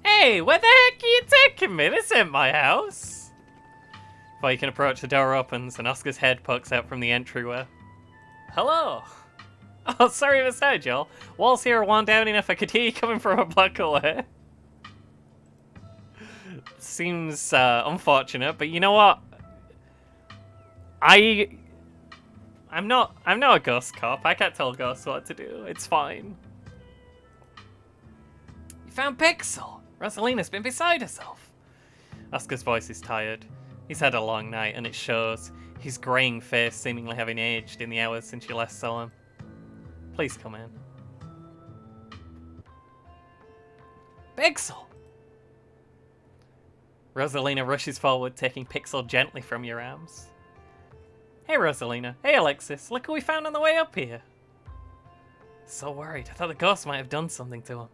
Hey, where the heck are you taking me? This ain't my house! Before you can approach, the door opens, and Oscar's head pokes out from the entryway. Hello! Oh, sorry if it's loud, Joel. Walls here are worn down enough I could hear you coming from a block away. Seems unfortunate, but you know what? I'm not a ghost cop. I can't tell ghosts what to do. It's fine. You found Pixel! Rosalina's been beside herself. Oscar's voice is tired. He's had a long night, and it shows. His greying face seemingly having aged in the hours since you last saw him. Please come in. Pixel! Rosalina rushes forward, taking Pixel gently from your arms. Hey, Rosalina. Hey, Alexis. Look who we found on the way up here. So worried. I thought the ghost might have done something to him.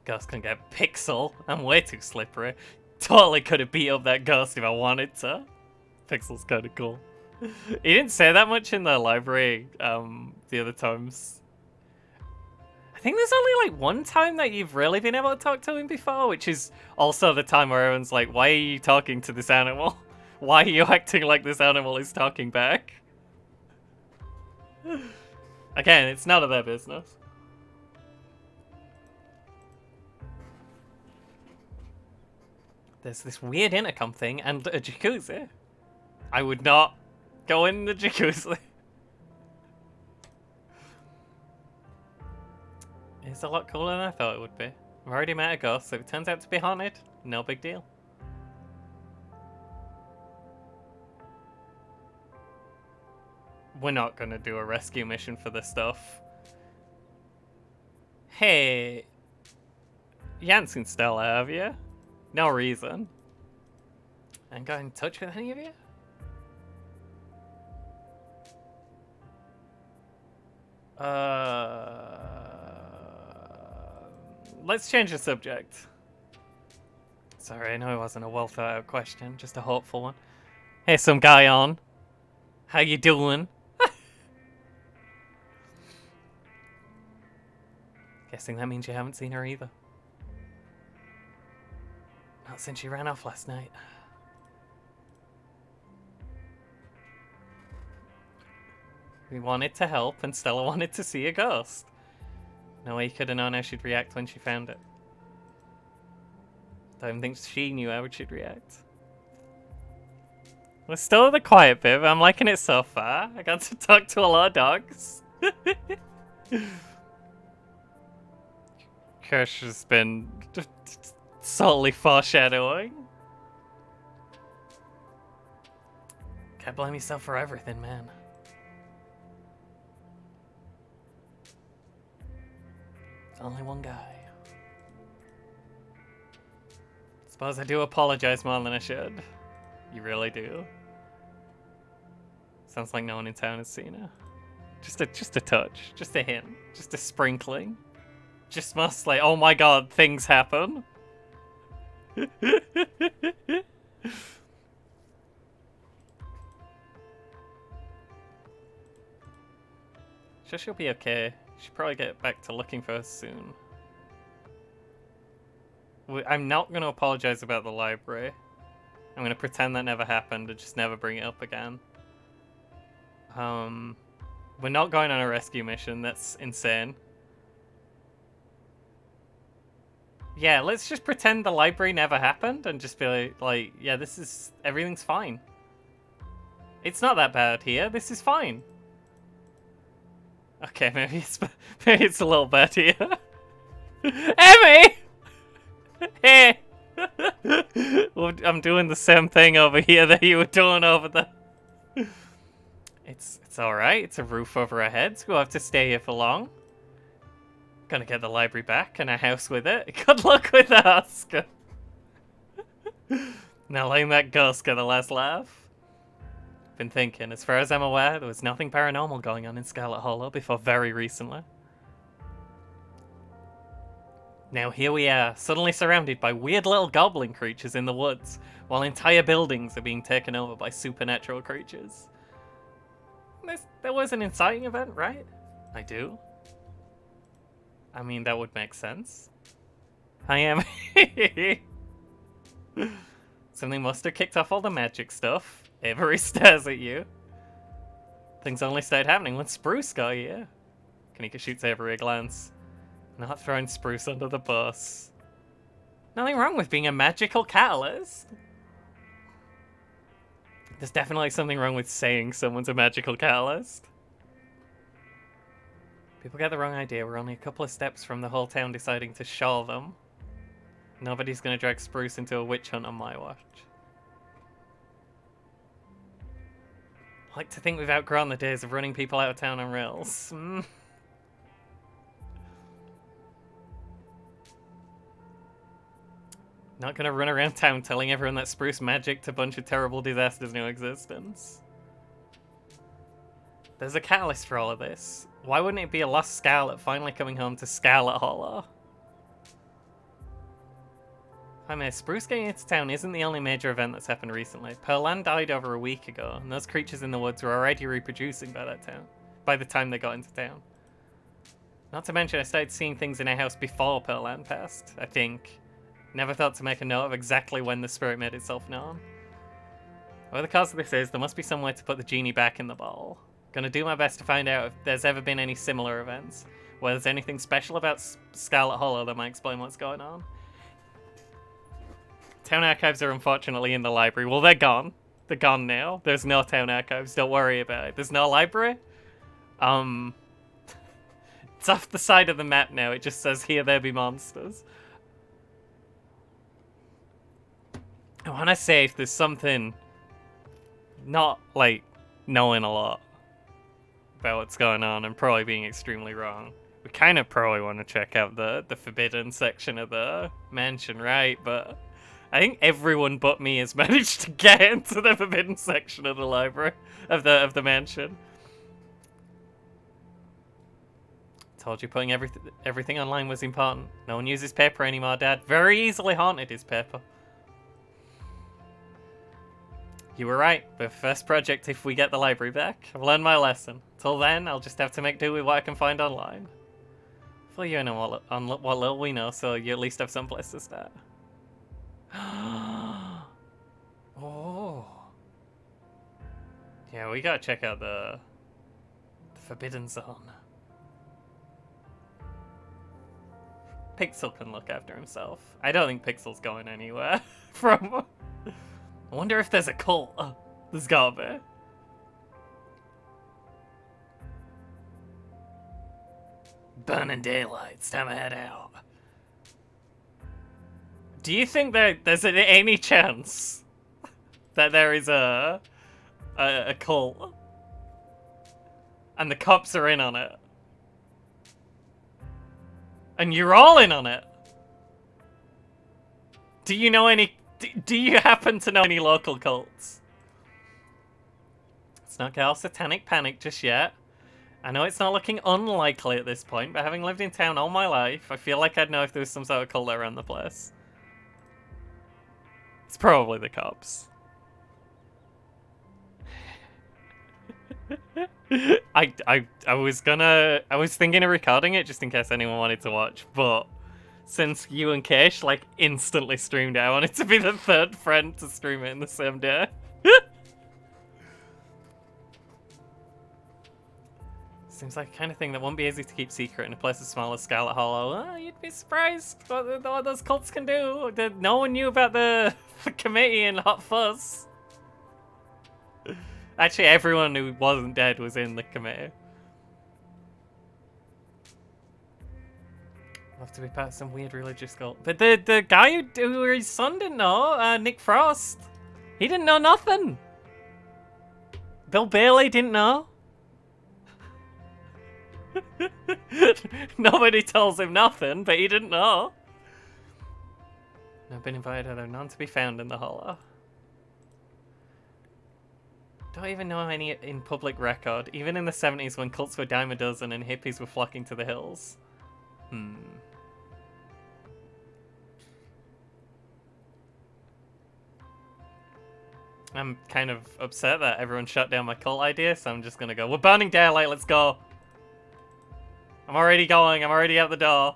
Ghost can get Pixel. I'm way too slippery. Totally could have beat up that ghost if I wanted to. Pixel's kind of cool. He didn't say that much in the library the other times. I think there's only like one time that you've really been able to talk to him before, which is also the time where everyone's like, why are you talking to this animal? Why are you acting like this animal is talking back? Again, it's none of their business. There's this weird intercom thing and a jacuzzi. I would not go in the jacuzzi. It's a lot cooler than I thought it would be. I've already met a ghost, so if it turns out to be haunted, no big deal. We're not gonna do a rescue mission for this stuff. Hey, you haven't seen Stella, have you? No reason. And got in touch with any of you? Let's change the subject. Sorry, I know it wasn't a well thought out question, just a hopeful one. Hey, some guy on. How you doing? Guessing that means you haven't seen her either. Not since she ran off last night. We wanted to help, and Stella wanted to see a ghost. No way you could have known how she'd react when she found it. Don't even think she knew how she'd react. We're still at the quiet bit, but I'm liking it so far. I got to talk to a lot of dogs. Kirsch has been subtly foreshadowing. Can't blame yourself for everything, man. Only one guy. Suppose I do apologize more than I should. You really do. Sounds like no one in town has seen her. Just a touch, just a hint, just a sprinkling. Just must like, oh my god, things happen. Sure, she'll be okay. She'll probably get back to looking for her soon. I'm not going to apologize about the library. I'm going to pretend that never happened and just never bring it up again. We're not going on a rescue mission. That's insane. Yeah, let's just pretend the library never happened and just be like, yeah, everything's fine. It's not that bad here. This is fine. Okay, maybe it's a little bad here. Emmy! Hey! Well, I'm doing the same thing over here that you were doing over there. It's alright. It's a roof over our heads. We'll have to stay here for long. Gonna get the library back and a house with it. Good luck with that, Oscar. Now letting that ghost get the last laugh. Been thinking, as far as I'm aware, there was nothing paranormal going on in Scarlet Hollow before very recently. Now here we are, suddenly surrounded by weird little goblin creatures in the woods, while entire buildings are being taken over by supernatural creatures. There was an inciting event, right? I do. I mean, that would make sense. I am. Something must have kicked off all the magic stuff. Avery stares at you. Things only started happening when Spruce got here. Kanika shoots Avery a glance. Not throwing Spruce under the bus. Nothing wrong with being a magical catalyst. There's definitely something wrong with saying someone's a magical catalyst. People get the wrong idea. We're only a couple of steps from the whole town deciding to show them. Nobody's gonna drag Spruce into a witch hunt on my watch. I like to think we've outgrown the days of running people out of town on rails. Not gonna run around town telling everyone that Spruce magicked a bunch of terrible disasters into existence. There's a catalyst for all of this. Why wouldn't it be a lost Scarlet finally coming home to Scarlet Hollow? I mean, Spruce getting into town isn't the only major event that's happened recently. Pearlan died over a week ago, and those creatures in the woods were already reproducing by the time they got into town. Not to mention, I started seeing things in our house before Pearlan passed, I think. Never thought to make a note of exactly when the spirit made itself known. Whatever the cause of this is, there must be some way to put the genie back in the bottle. Gonna do my best to find out if there's ever been any similar events, whether there's anything special about Scarlet Hollow that might explain what's going on. Town archives are unfortunately in the library. Well, they're gone. They're gone now. There's no town archives. Don't worry about it. There's no library. It's off the side of the map now. It just says, here there be monsters. I want to say if there's something not, like, knowing a lot about what's going on and probably being extremely wrong. We kind of probably want to check out the forbidden section of the mansion, right? But I think everyone but me has managed to get into the forbidden section of the library, of the mansion. Told you putting everything online was important. No one uses paper anymore, Dad. Very easily haunted is paper. You were right. The first project if we get the library back. I've learned my lesson. Till then, I'll just have to make do with what I can find online. Fill you in on what little we know, so you at least have some place to start. Oh. Yeah, we gotta check out the Forbidden Zone. Pixel can look after himself. I don't think Pixel's going anywhere from... I wonder if there's a cult. Oh, there's gotta be. Burning daylight. It's time to head out. Do you think there's any chance that there is a cult and the cops are in on it? And you're all in on it? Do you know any... Do you happen to know any local cults? Let's not get all satanic panic just yet. I know it's not looking unlikely at this point, but having lived in town all my life, I feel like I'd know if there was some sort of cult around the place. It's probably the cops. I was thinking of recording it just in case anyone wanted to watch, but since you and Keish like instantly streamed it, I wanted to be the third friend to stream it in the same day. Seems like the kind of thing that won't be easy to keep secret in a place as small as Scarlet Hollow. Oh, you'd be surprised what those cults can do. No one knew about the committee and Hot Fuzz. Actually, everyone who wasn't dead was in the committee. I'll have to be part of some weird religious cult. But the guy who his son didn't know, Nick Frost, he didn't know nothing. Bill Bailey didn't know. Nobody tells him nothing, but he didn't know. I've been invited, although none to be found in the hollow. Don't even know any in public record, even in the 70s when cults were dime a dozen and hippies were flocking to the hills. I'm kind of upset that everyone shut down my cult idea, so I'm just gonna go, we're burning daylight, let's go. I'm already going, I'm already out the door.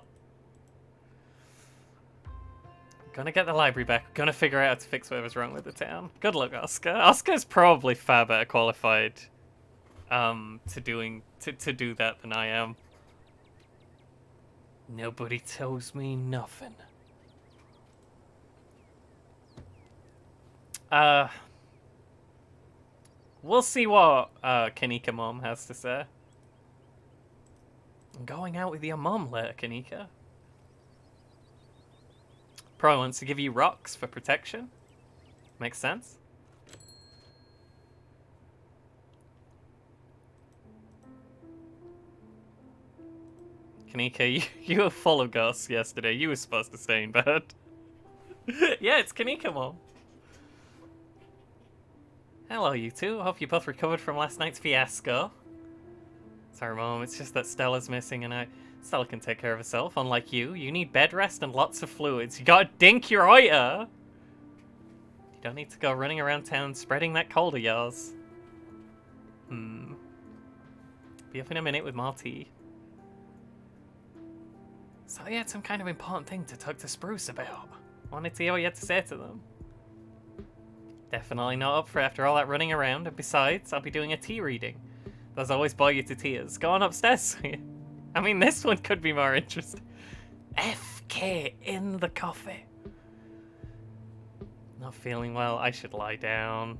Gonna get the library back, gonna figure out how to fix whatever's wrong with the town. Good luck, Oscar. Oscar's probably far better qualified to do that than I am. Nobody tells me nothing. We'll see what Kanika Mom has to say. I'm going out with your mom later, Kanika. Probably wants to give you rocks for protection. Makes sense. Kanika, you were full of ghosts yesterday. You were supposed to stay in bed. Yeah, it's Kanika Mom. Hello, you two. Hope you both recovered from last night's fiasco. Sorry, Mom. It's just that Stella's missing and Stella can take care of herself, unlike you. You need bed rest and lots of fluids. You gotta dink your oiter! You don't need to go running around town spreading that cold of yours. Be up in a minute with more tea. So you had some kind of important thing to talk to Spruce about. Wanted to hear what you had to say to them. Definitely not up for after all that running around, and besides, I'll be doing a tea reading. Those always bore you to tears. Go on upstairs. I mean, this one could be more interesting. FK in the coffee. Not feeling well. I should lie down.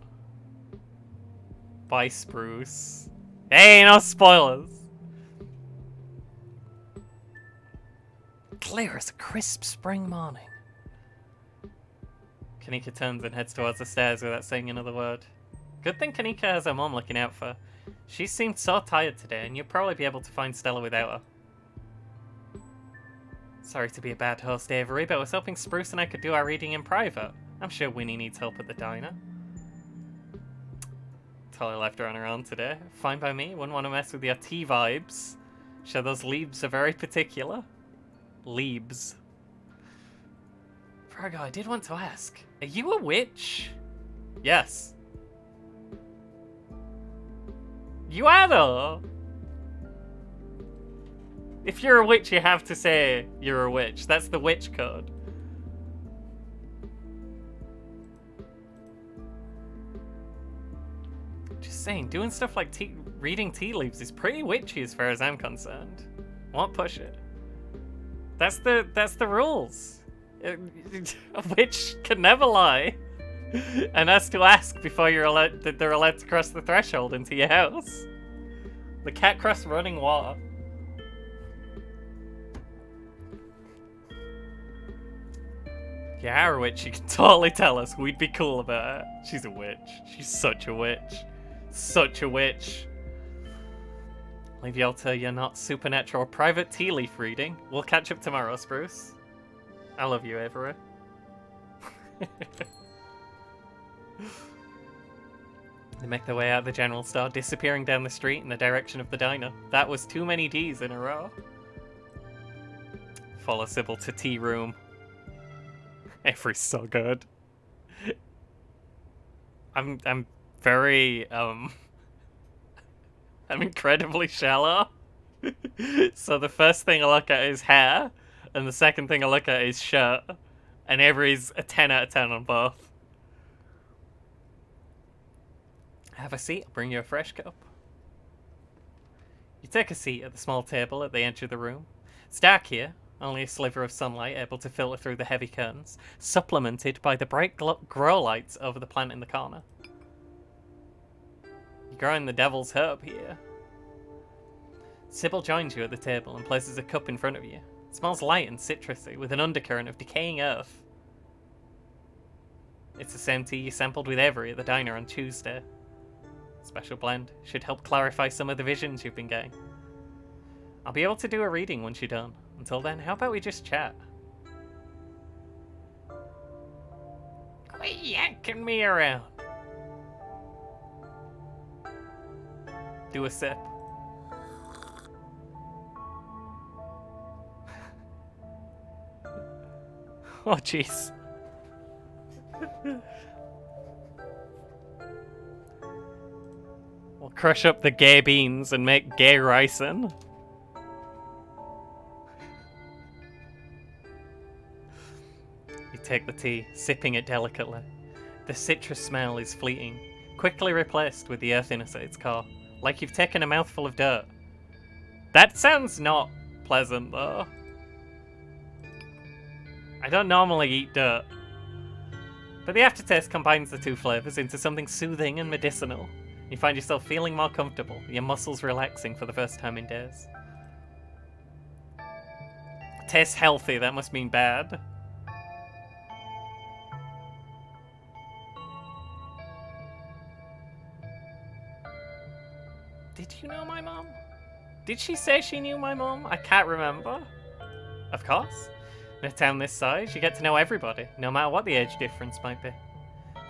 Bye, Spruce. Hey, no spoilers. Clear as a crisp spring morning. Kanika turns and heads towards the stairs without saying another word. Good thing Kanika has her mom looking out for her. She seemed so tired today, and you'll probably be able to find Stella without her. Sorry to be a bad host, Avery, but I was hoping Spruce and I could do our reading in private. I'm sure Winnie needs help at the diner. Totally left her on her own today. Fine by me, wouldn't want to mess with your tea vibes. Sure, those Leebs are very particular. Leebs. Fargo, I did want to ask, are you a witch? Yes. You are though. If you're a witch, you have to say you're a witch. That's the witch code. Just saying, doing stuff like reading tea leaves is pretty witchy as far as I'm concerned. Won't push it. That's the rules. A witch can never lie. And has to ask before they're allowed to cross the threshold into your house. The cat crossed running water. If you are a witch, you can totally tell us. We'd be cool about it. She's a witch. She's such a witch. Such a witch. Leave y'all to your not supernatural private tea leaf reading. We'll catch up tomorrow, Spruce. I love you, Avery. They make their way out of the general store, disappearing down the street in the direction of the diner. That was too many D's in a row. Follow Sybil to tea room. Avery's so good. I'm very I'm incredibly shallow. So the first thing I look at is hair, and the second thing I look at is shirt. And Avery's a 10 out of 10 on both. Have a seat, I'll bring you a fresh cup. You take a seat at the small table at the edge of the room. It's dark here, only a sliver of sunlight able to filter through the heavy curtains, supplemented by the bright grow lights over the plant in the corner. You're growing the devil's herb here. Sybil joins you at the table and places a cup in front of you. It smells light and citrusy, with an undercurrent of decaying earth. It's the same tea you sampled with Avery at the diner on Tuesday. Special blend. Should help clarify some of the visions you've been getting. I'll be able to do a reading once you're done. Until then, how about we just chat? Quit yanking me around. Do a sip. Oh, jeez. We'll crush up the gay beans and make gay ricin. You take the tea, sipping it delicately. The citrus smell is fleeting, quickly replaced with the earthiness at its core, like you've taken a mouthful of dirt. That sounds not pleasant, though. I don't normally eat dirt. But the aftertaste combines the two flavours into something soothing and medicinal. You find yourself feeling more comfortable, your muscles relaxing for the first time in days. Tastes healthy, that must mean bad. Did you know my mom? Did she say she knew my mom? I can't remember. Of course. In a town this size, you get to know everybody, no matter what the age difference might be.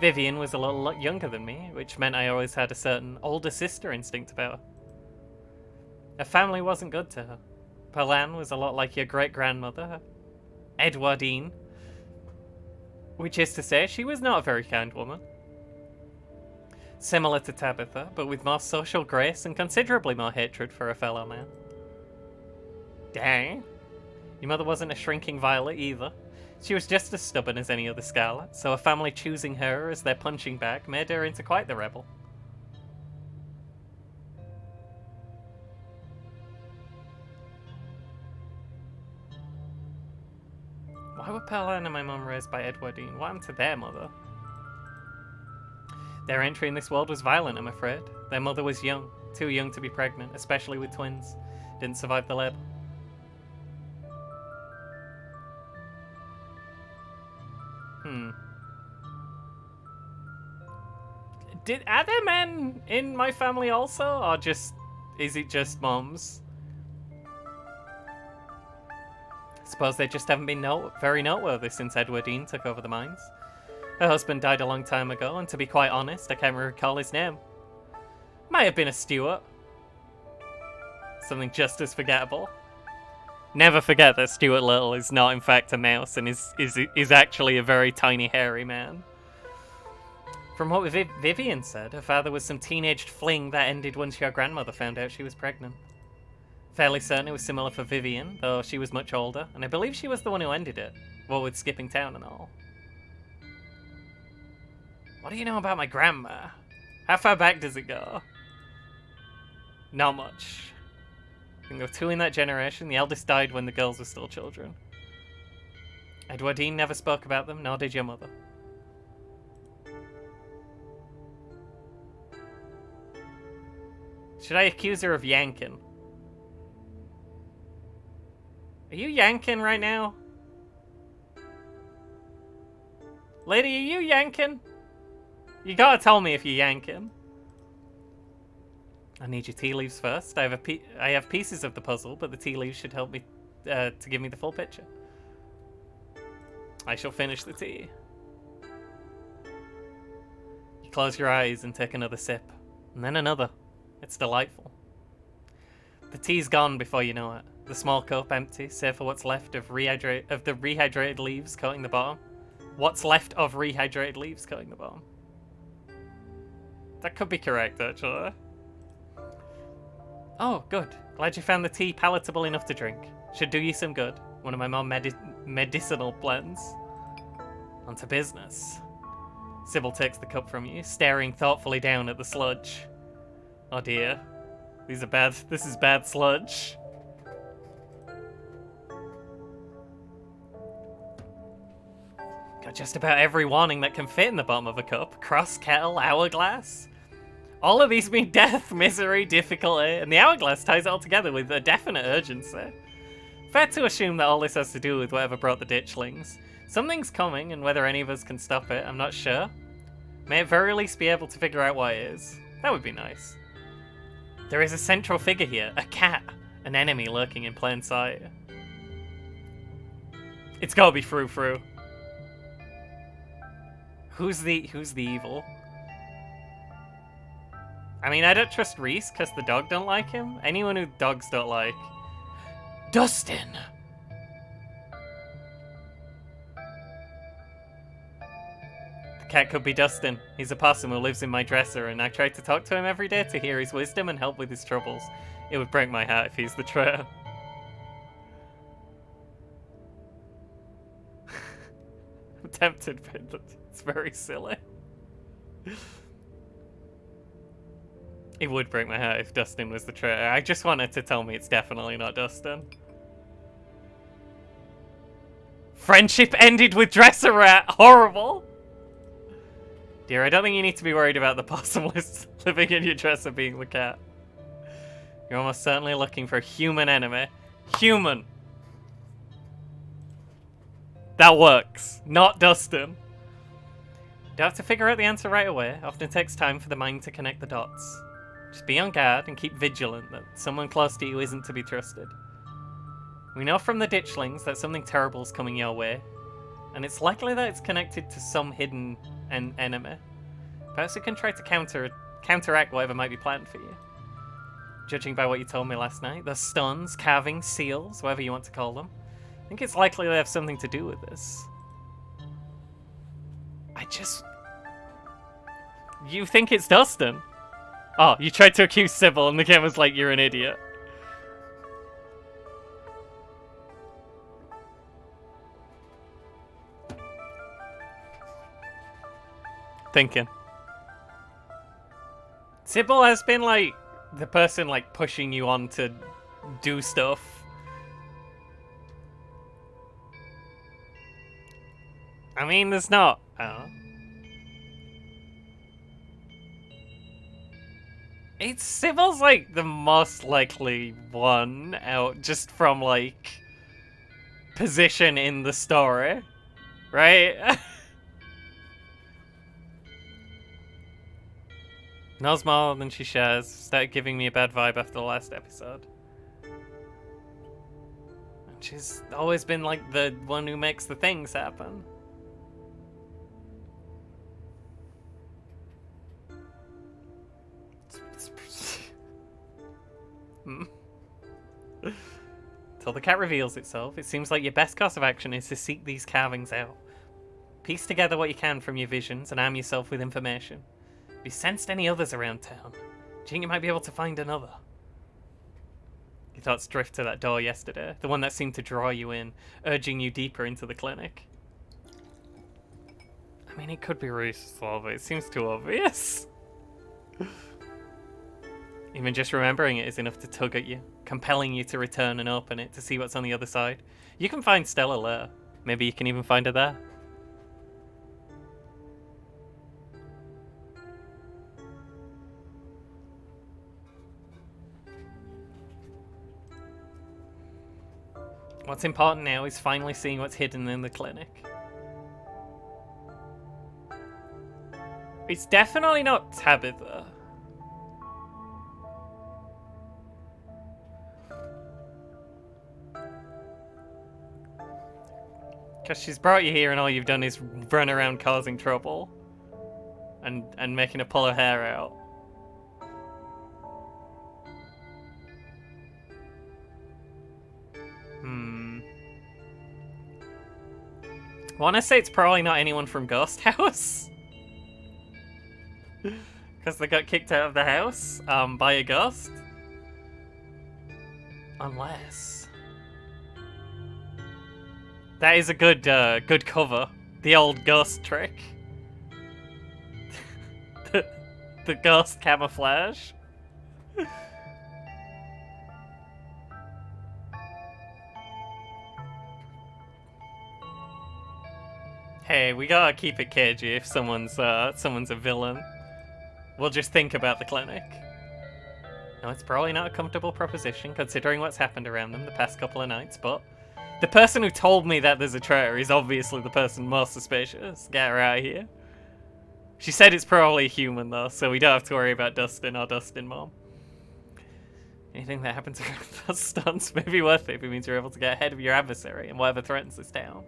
Vivian was a lot younger than me, which meant I always had a certain older sister instinct about her. Her family wasn't good to her. Palan was a lot like your great-grandmother, Edwardine, which is to say she was not a very kind woman. Similar to Tabitha, but with more social grace and considerably more hatred for a fellow man. Dang. Your mother wasn't a shrinking violet either. She was just as stubborn as any other Scarlet, so a family choosing her as their punching bag made her into quite the rebel. Why were Pearline and my mum raised by Edwardine? What happened to their mother? Their entry in this world was violent, I'm afraid. Their mother was young, too young to be pregnant, especially with twins. Didn't survive the labour. Are there men in my family also, or is it just mums? Suppose they just haven't been very noteworthy since Edwardine took over the mines. Her husband died a long time ago, and to be quite honest, I can't recall his name. Might have been a Stewart. Something just as forgettable. Never forget that Stuart Little is not in fact a mouse and is actually a very tiny hairy man. From what Vivian said, her father was some teenaged fling that ended once your grandmother found out she was pregnant. Fairly certain it was similar for Vivian, though she was much older, and I believe she was the one who ended it, what with skipping town and all. What do you know about my grandma? How far back does it go? Not much. I think there were two in that generation. The eldest died when the girls were still children. Edwardine never spoke about them, nor did your mother. Should I accuse her of yanking? Are you yanking right now? Lady, are you yanking? You gotta tell me if you're yanking. I need your tea leaves first. I have pieces of the puzzle, but the tea leaves should help me to give me the full picture. I shall finish the tea. You close your eyes and take another sip, and then another. It's delightful. The tea's gone before you know it. The small cup empty, save for what's left of the rehydrated leaves coating the bottom. What's left of rehydrated leaves coating the bottom. That could be correct, actually. Oh, good. Glad you found the tea palatable enough to drink. Should do you some good. One of my more medicinal blends. On to business. Sybil takes the cup from you, staring thoughtfully down at the sludge. Oh dear. These are bad. This is bad sludge. Got just about every warning that can fit in the bottom of a cup. Cross, kettle, hourglass. All of these mean death, misery, difficulty, and the hourglass ties it all together with a definite urgency. Fair to assume that all this has to do with whatever brought the ditchlings. Something's coming, and whether any of us can stop it, I'm not sure. May at very least be able to figure out what it is. That would be nice. There is a central figure here, a cat, an enemy lurking in plain sight. It's gotta be Frou Frou. Who's the evil? I mean, I don't trust Reese because the dog don't like him. Anyone who dogs don't like. Dustin! The cat could be Dustin. He's a possum who lives in my dresser, and I try to talk to him every day to hear his wisdom and help with his troubles. It would break my heart if he's the traitor. I'm tempted, but it's very silly. It would break my heart if Dustin was the traitor. I just wanted to tell me it's definitely not Dustin. Friendship ended with Dresser Rat. Horrible. Dear, I don't think you need to be worried about the possum living in your dresser being the cat. You're almost certainly looking for a human enemy. Human. That works. Not Dustin. Don't have to figure out the answer right away. Often takes time for the mind to connect the dots. Just be on guard and keep vigilant that someone close to you isn't to be trusted. We know from the ditchlings that something terrible is coming your way, and it's likely that it's connected to some hidden enemy. Perhaps we can try to counteract whatever might be planned for you. Judging by what you told me last night, the stones, carvings, seals, whatever you want to call them, I think it's likely they have something to do with this. You think it's Dustin? Oh, you tried to accuse Sybil and the game was like, you're an idiot. Thinking. Sybil has been like the person like pushing you on to do stuff. I mean, there's not. I don't know. It's Sybil's like the most likely one out just from like position in the story, right? Knows more than she shares. Started giving me a bad vibe after the last episode. And she's always been like the one who makes the things happen. Till the cat reveals itself, it seems like your best course of action is to seek these carvings out. Piece together what you can from your visions and arm yourself with information. Have you sensed any others around town? Do you think you might be able to find another? Your thoughts drift to that door yesterday, the one that seemed to draw you in, urging you deeper into the clinic. I mean, it could be Reese, but it seems too obvious. Even just remembering it is enough to tug at you, compelling you to return and open it to see what's on the other side. You can find Stella later. Maybe you can even find her there. What's important now is finally seeing what's hidden in the clinic. It's definitely not Tabitha. Because she's brought you here and all you've done is run around causing trouble. And making her pull her hair out. I want to say it's probably not anyone from Ghost House. Because they got kicked out of the house by a ghost. Unless... That is a good good cover. The old ghost trick. the ghost camouflage. Hey, we gotta keep it cagey if someone's a villain. We'll just think about the clinic. Now, it's probably not a comfortable proposition, considering what's happened around them the past couple of nights, but the person who told me that there's a traitor is obviously the person most suspicious. Get her out of here. She said it's probably a human, though, so we don't have to worry about Dustin or Dustin Mom. Anything that happens around those stunts may be worth it if it means you're able to get ahead of your adversary and whatever threatens this town.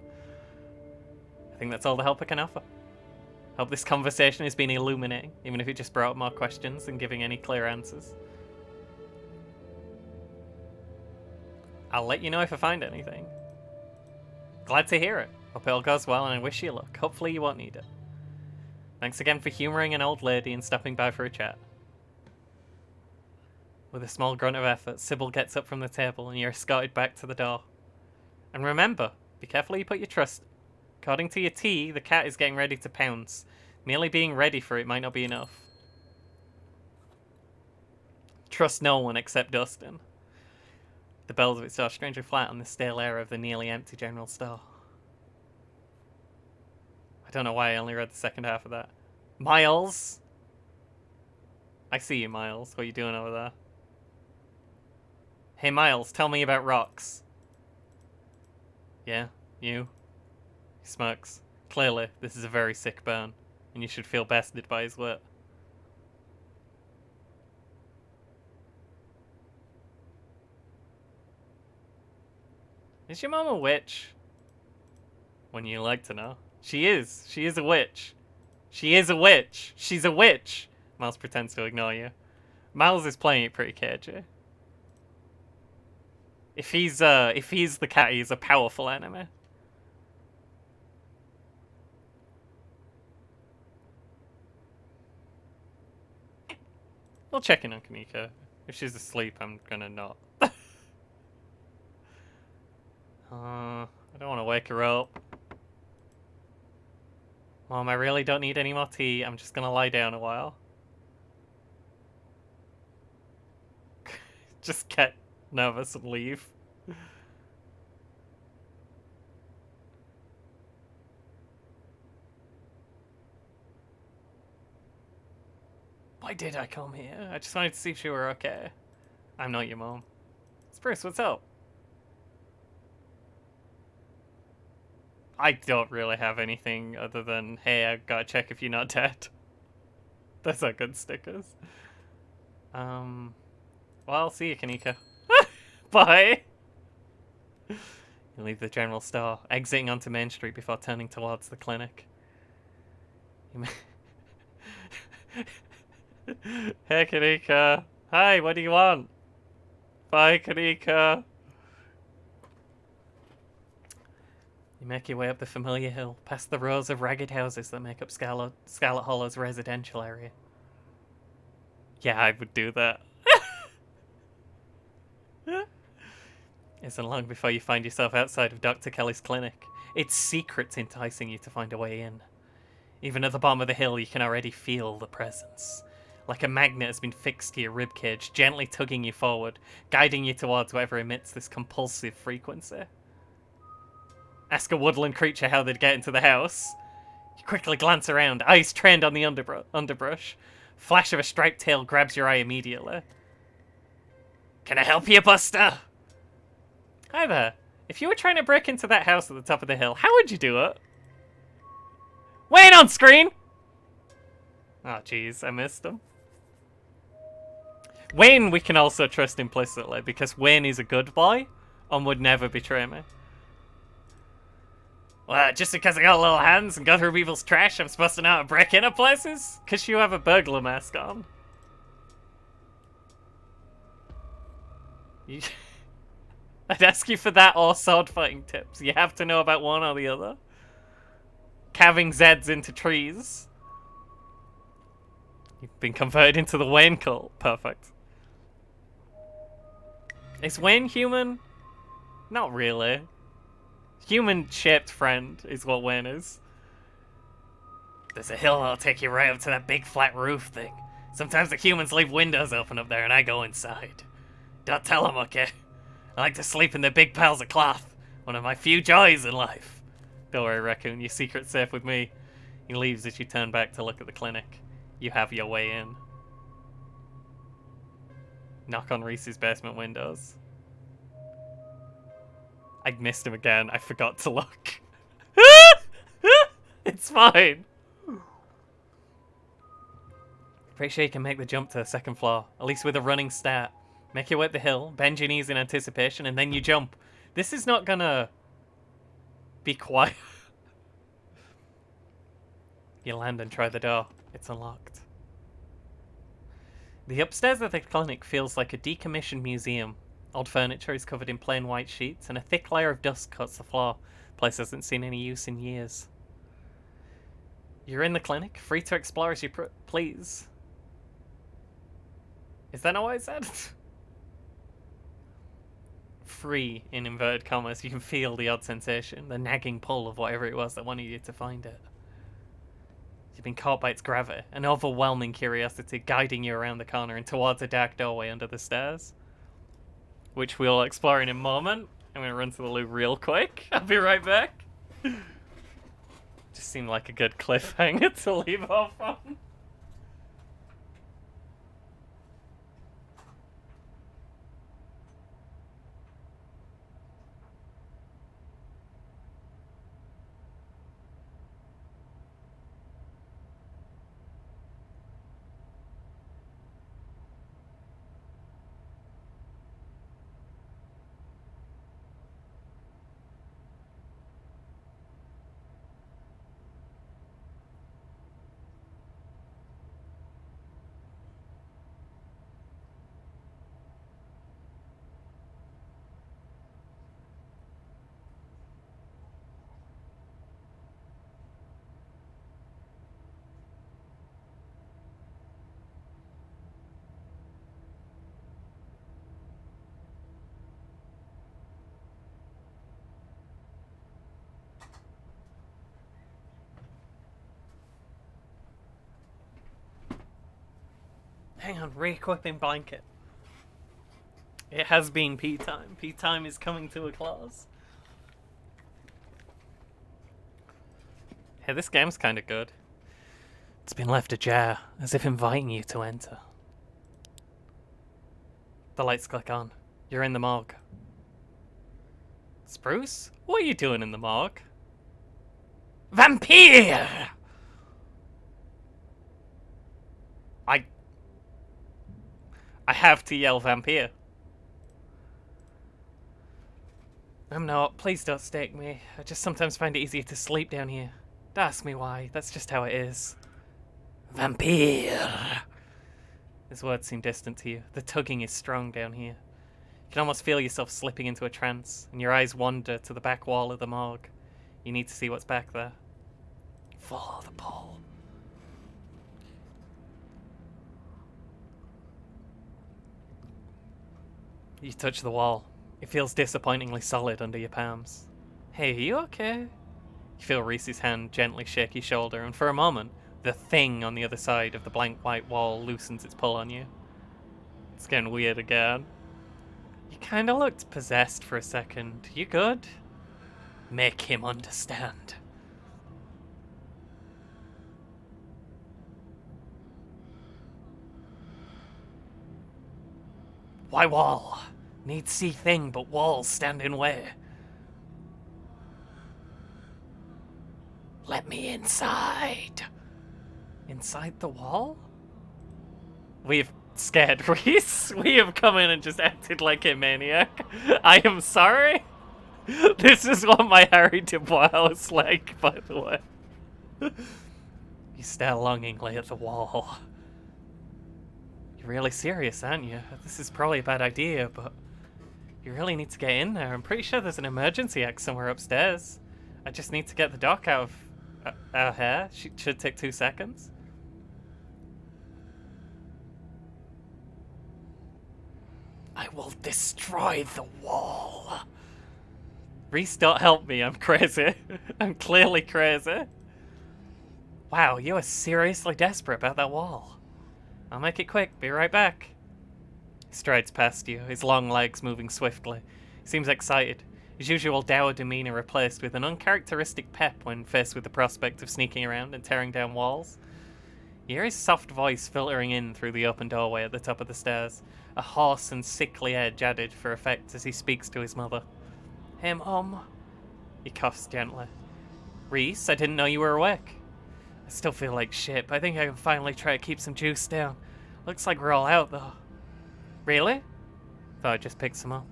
I think that's all the help I can offer. Hope this conversation has been illuminating, even if it just brought up more questions than giving any clear answers. I'll let you know if I find anything. Glad to hear it. Hope it all goes well and I wish you luck. Hopefully you won't need it. Thanks again for humouring an old lady and stopping by for a chat. With a small grunt of effort, Sybil gets up from the table and you're escorted back to the door. And remember, be careful you put your trust. According to your tea, the cat is getting ready to pounce. Merely being ready for it might not be enough. Trust no one except Dustin. The bells of it soar strangely flat on the stale air of the nearly empty general store. I don't know why I only read the second half of that. Miles? I see you, Miles. What are you doing over there? Hey, Miles, tell me about rocks. Yeah, you? He smirks. Clearly, this is a very sick burn, and you should feel bested by his wit. Is your mom a witch? Wouldn't you like to know? She is. She is a witch. She is a witch. She's a witch. Miles pretends to ignore you. Miles is playing it pretty cagey. If he's the cat, he's a powerful enemy. We'll check in on Kanika. If she's asleep, I'm gonna not. I don't want to wake her up. Mom, I really don't need any more tea. I'm just gonna lie down a while. Just get nervous and leave. Why did I come here? I just wanted to see if she were okay. I'm not your mom. Spruce, what's up? I don't really have anything other than, hey, I gotta check if you're not dead. Those are good stickers. Well, I'll see you, Kanika. Bye! You leave the general store, exiting onto Main Street before turning towards the clinic. Hey, Kanika. Hi, what do you want? Bye, Kanika. You make your way up the familiar hill, past the rows of ragged houses that make up Scarlet Hollow's residential area. Yeah, I would do that. Isn't long before you find yourself outside of Dr. Kelly's clinic. It's secrets enticing you to find a way in. Even at the bottom of the hill, you can already feel the presence. Like a magnet has been fixed to your ribcage, gently tugging you forward, guiding you towards whatever emits this compulsive frequency. Ask a woodland creature how they'd get into the house. You quickly glance around, eyes trained on the underbrush. Flash of a striped tail grabs your eye immediately. Can I help you, Buster? Hi there. If you were trying to break into that house at the top of the hill, how would you do it? Wayne on screen! Oh, jeez, I missed him. Wayne we can also trust implicitly, because Wayne is a good boy and would never betray me. Well, just because I got little hands and go through people's trash, I'm supposed to know how to break into places? Because you have a burglar mask on. I'd ask you for that or sword fighting tips. You have to know about one or the other. Calving Zeds into trees. You've been converted into the Wayne cult. Perfect. Is Wayne human? Not really. Human-shaped friend is what Wayne is. There's a hill that'll take you right up to that big flat roof thing. Sometimes the humans leave windows open up there and I go inside. Don't tell them, okay? I like to sleep in the big piles of cloth. One of my few joys in life. Don't worry, Raccoon, your secret's safe with me. He leaves as you turn back to look at the clinic. You have your way in. Knock on Reese's basement windows. I missed him again. I forgot to look. It's fine. Pretty sure you can make the jump to the second floor, at least with a running start. Make your way up the hill, bend your knees in anticipation, and then you jump. This is not gonna be quiet. You land and try the door. It's unlocked. The upstairs of the clinic feels like a decommissioned museum. Old furniture is covered in plain white sheets, and a thick layer of dust coats the floor. The place hasn't seen any use in years. You're in the clinic, free to explore as you please. Is that not what I said? Free, in inverted commas. You can feel the odd sensation, the nagging pull of whatever it was that wanted you to find it. You've been caught by its gravity, an overwhelming curiosity guiding you around the corner and towards a dark doorway under the stairs, which we'll explore in a moment. I'm going to run to the loo real quick. I'll be right back. Just seemed like a good cliffhanger to leave off on. Hang on, re-equipping blanket. It has been pee time. Pee time is coming to a close. Hey, this game's kind of good. It's been left ajar, as if inviting you to enter. The lights click on. You're in the morgue. Spruce? What are you doing in the morgue? Vampire! I have to yell vampire. I'm not. Please don't stake me. I just sometimes find it easier to sleep down here. Don't ask me why. That's just how it is. Vampire. His words seem distant to you. The tugging is strong down here. You can almost feel yourself slipping into a trance, and your eyes wander to the back wall of the morgue. You need to see what's back there. Follow the pull. You touch the wall. It feels disappointingly solid under your palms. Hey, are you okay? You feel Reese's hand gently shake your shoulder, and for a moment, the thing on the other side of the blank white wall loosens its pull on you. It's getting weird again. You kinda looked possessed for a second. You good? Make him understand. Why wall? Need see thing, but walls stand in way. Let me inside. Inside the wall? We've scared Reese. We have come in and just acted like a maniac. I am sorry. This is what my Harry Dubois was like, by the way. You stare longingly at the wall. You're really serious, aren't you? This is probably a bad idea, but you really need to get in there. I'm pretty sure there's an emergency exit somewhere upstairs. I just need to get the doc out of our hair. Should take 2 seconds. I will destroy the wall. Reese, don't help me. I'm crazy. I'm clearly crazy. Wow, you are seriously desperate about that wall. I'll make it quick. Be right back. He strides past you, his long legs moving swiftly. He seems excited. his usual dour demeanour replaced with an uncharacteristic pep when faced with the prospect of sneaking around and tearing down walls. You hear his soft voice filtering in through the open doorway at the top of the stairs, a hoarse and sickly edge added for effect as he speaks to his mother. "Hey, Mom." He coughs gently. "Reese, I didn't know you were awake." "I still feel like shit, but I think I can finally try to keep some juice down. Looks like we're all out, though." "Really?" Thought I just picked some up.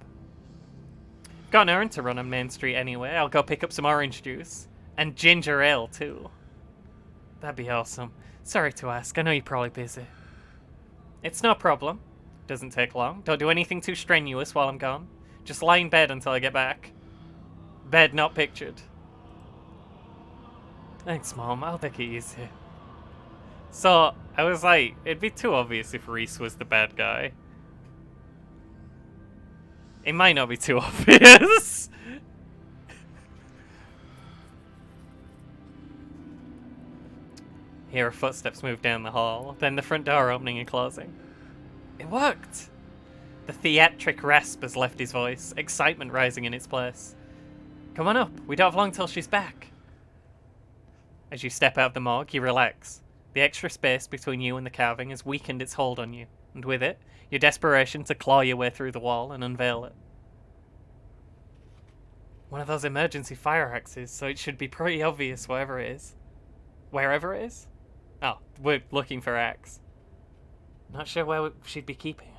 "Got an errand to run on Main Street anyway. I'll go pick up some orange juice. And ginger ale, too." "That'd be awesome. Sorry to ask, I know you're probably busy." "It's no problem. Doesn't take long. Don't do anything too strenuous while I'm gone. Just lie in bed until I get back." Bed not pictured. "Thanks, Mom. I'll take it easy." So, I was like, it'd be too obvious if Reese was the bad guy. It might not be too obvious. Hear her footsteps move down the hall, then the front door opening and closing. It worked! The theatric rasp has left his voice, excitement rising in its place. "Come on up, we don't have long till she's back." As you step out of the morgue, you relax. The extra space between you and the carving has weakened its hold on you, and with it, your desperation to claw your way through the wall and unveil it. One of those emergency fire axes, so it should be pretty obvious wherever it is. Wherever it is? Oh, we're looking for axe. Not sure where she'd be keeping it.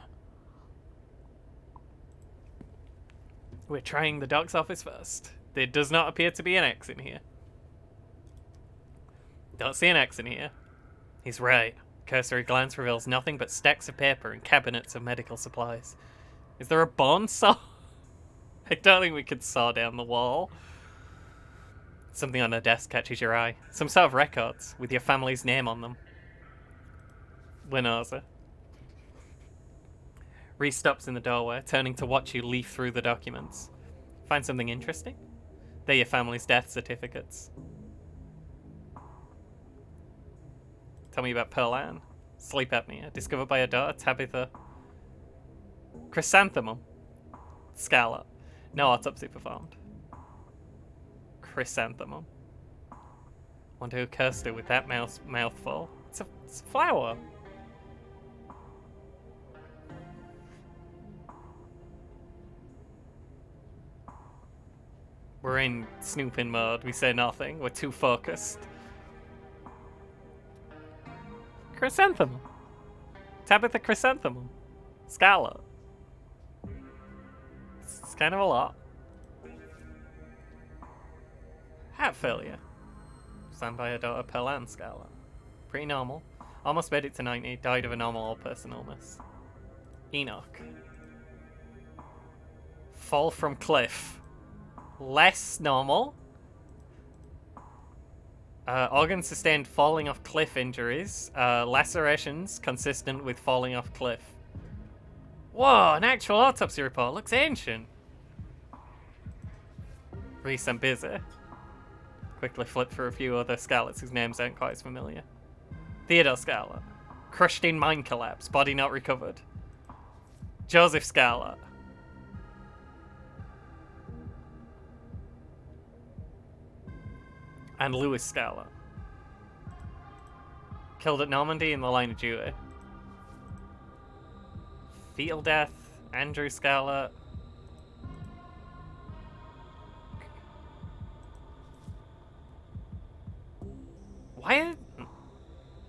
We're trying the doc's office first. There does not appear to be an axe in here. Don't see an axe in here. He's right. Cursory glance reveals nothing but stacks of paper and cabinets of medical supplies. Is there a bone saw? I don't think we could saw down the wall. Something on the desk catches your eye. Some sort of records with your family's name on them. Linosa. Reese stops in the doorway, turning to watch you leaf through the documents. Find something interesting? They're your family's death certificates. Tell me about Pearl Ann. Sleep apnea. Discovered by her daughter, Tabitha. Chrysanthemum. Scarlet. No autopsy performed. Chrysanthemum. Wonder who cursed her with that mouthful. It's a flower. We're in snooping mode. We say nothing. We're too focused. Chrysanthemum. Tabitha Chrysanthemum. Scarlet. It's kind of a lot. Heart failure. Stand by her daughter Pearl Ann, Scarlet. Pretty normal. Almost made it to 90. Died of a normal all-person illness. Enoch. Fall from cliff. Less normal. Organs sustained falling off cliff injuries. Lacerations consistent with falling off cliff. Whoa, an actual autopsy report. Looks ancient. Reese, I'm busy. Quickly flip through a few other Scarlets whose names aren't quite as familiar. Theodore Scarlet. Crushed in mine collapse. Body not recovered. Joseph Scarlet. And Louis Scarlet. Killed at Normandy in the line of duty. Field death. Andrew Scarlet.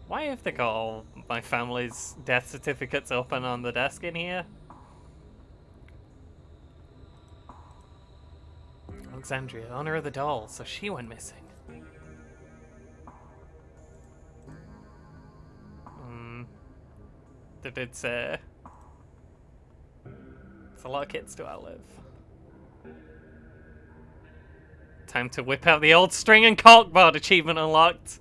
Why have they got all my family's death certificates open on the desk in here? Alexandria, owner of the doll, so she went missing. They did say it's a lot of kids to outlive. Time to whip out the old string and corkboard. Achievement unlocked.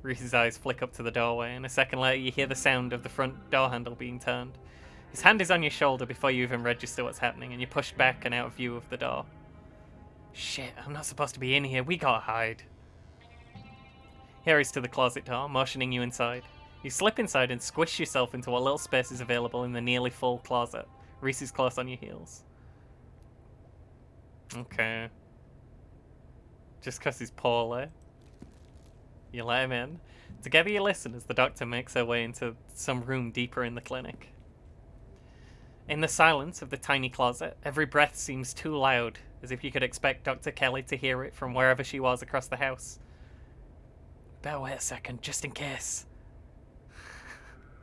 Reese's eyes flick up to the doorway, and a second later you hear the sound of the front door handle being turned. His hand is on your shoulder before you even register what's happening, and you're pushed back and out of view of the door. Shit, I'm not supposed to be in here. We gotta hide. He hurries to the closet door, motioning you inside. You slip inside and squish yourself into what little space is available in the nearly full closet. Reese is close on your heels. Okay. Just because he's poorly. You let him in. Together you listen as the doctor makes her way into some room deeper in the clinic. In the silence of the tiny closet, every breath seems too loud, as if you could expect Dr. Kelly to hear it from wherever she was across the house. Better wait a second, just in case.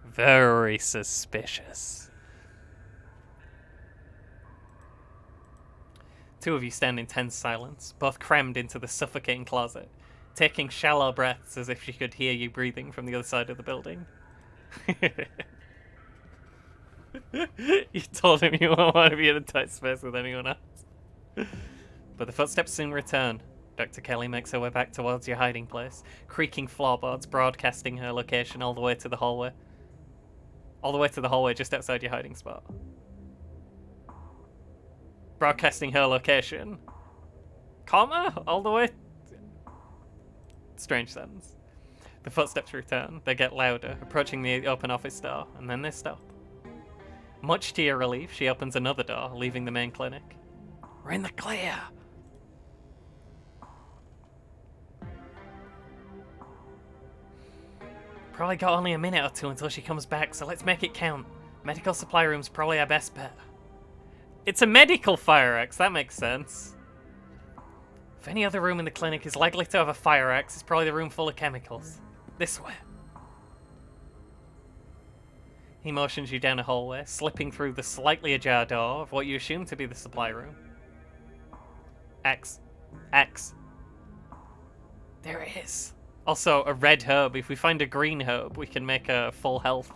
Very suspicious. Two of you stand in tense silence, both crammed into the suffocating closet, taking shallow breaths as if she could hear you breathing from the other side of the building. You told him you won't want to be in a tight space with anyone else. But the footsteps soon return. Dr. Kelly makes her way back towards your hiding place, creaking floorboards broadcasting her location all the way to the hallway. All the way to the hallway just outside your hiding spot. Broadcasting her location. Comma? All the way? Strange sentence. The footsteps return. They get louder, approaching the open office door, and then they stop. Much to your relief, she opens another door, leaving the main clinic. We're in the clear! Probably got only a minute or two until she comes back, so let's make it count. Medical supply room's probably our best bet. It's a medical fire axe, that makes sense. If any other room in the clinic is likely to have a fire axe, it's probably the room full of chemicals. This way. He motions you down a hallway, slipping through the slightly ajar door of what you assume to be the supply room. X. X. There it is. Also, a red herb. If we find a green herb, we can make a full health.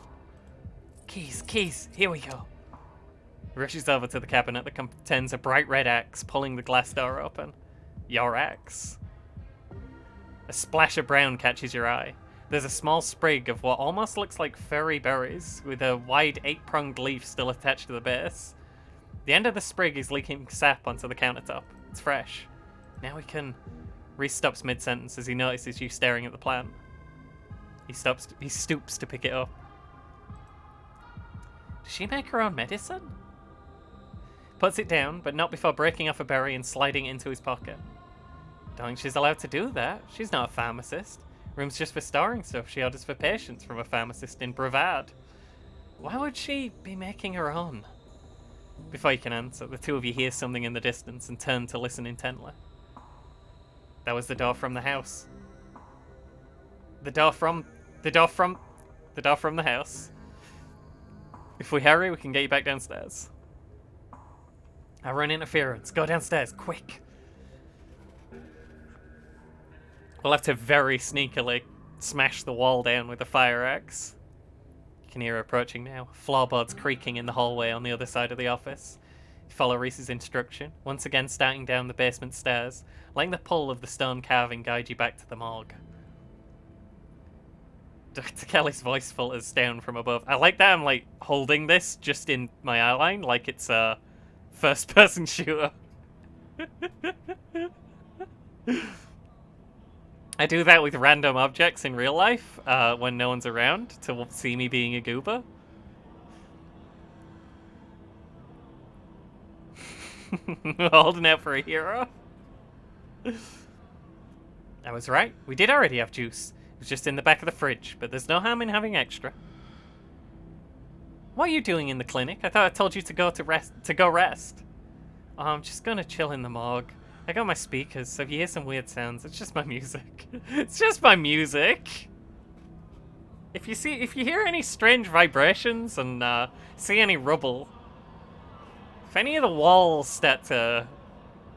Keys, keys. Here we go. He rushes over to the cabinet that contains a bright red axe, pulling the glass door open. Your axe. A splash of brown catches your eye. There's a small sprig of what almost looks like furry berries, with a wide 8-pronged leaf still attached to the base. The end of the sprig is leaking sap onto the countertop. It's fresh. Now we can... Reese stops mid-sentence as he notices you staring at the plant. He stoops to pick it up. Does she make her own medicine? Puts it down, but not before breaking off a berry and sliding it into his pocket. Don't think she's allowed to do that. She's not a pharmacist. Room's just for storing stuff she orders for patients from a pharmacist in Brevard. Why would she be making her own? Before you can answer, the two of you hear something in the distance and turn to listen intently. That was the door from the house. The door from the house. If we hurry, we can get you back downstairs. I run interference. Go downstairs, quick. We'll have to very sneakily smash the wall down with a fire axe. You can hear her approaching now. Floorboards creaking in the hallway on the other side of the office. You follow Reese's instruction, once again starting down the basement stairs, letting the pull of the stone carving guide you back to the morgue. Dr. Kelly's voice filters down from above. I like that I'm like holding this just in my eyeline like it's a first-person shooter. I do that with random objects in real life when no one's around to see me being a goober. Holding out for a hero. I was right. We did already have juice. It was just in the back of the fridge, but there's no harm in having extra. What are you doing in the clinic? I thought I told you to go rest. Oh, I'm just gonna chill in the morgue. I got my speakers, so if you hear some weird sounds, it's just my music. It's just my music. If you hear any strange vibrations and see any rubble, if any of the walls start to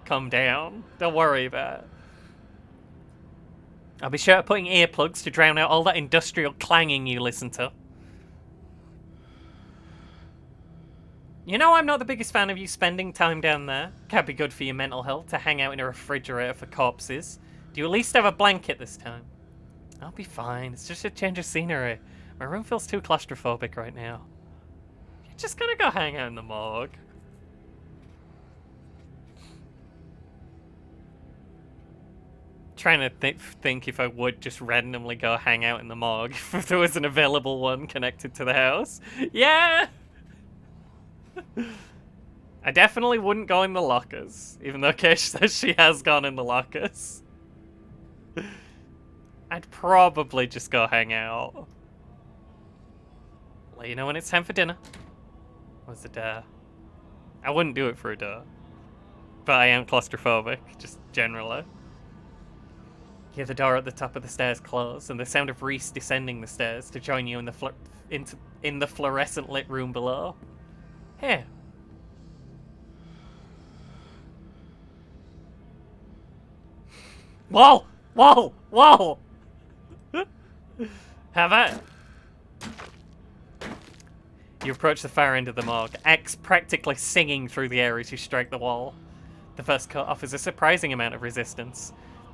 come down, don't worry about it. I'll be sure to put in earplugs to drown out all that industrial clanging you listen to. You know I'm not the biggest fan of you spending time down there. Can't be good for your mental health to hang out in a refrigerator for corpses. Do you at least have a blanket this time? I'll be fine. It's just a change of scenery. My room feels too claustrophobic right now. You're just gonna go hang out in the morgue. Trying to think if I would just randomly go hang out in the morgue if there was an available one connected to the house. Yeah! I definitely wouldn't go in the lockers, even though Keish says she has gone in the lockers. I'd probably just go hang out. Let you know when it's time for dinner. What's a dare? I wouldn't do it for a dare. But I am claustrophobic, just generally. Hear the door at the top of the stairs close, and the sound of Reese descending the stairs to join you in the fluorescent lit room below. Hey. Whoa! Whoa! Whoa! Have at. You approach the far end of the morgue, X practically singing through the air as you strike the wall. The first cut offers a surprising amount of resistance.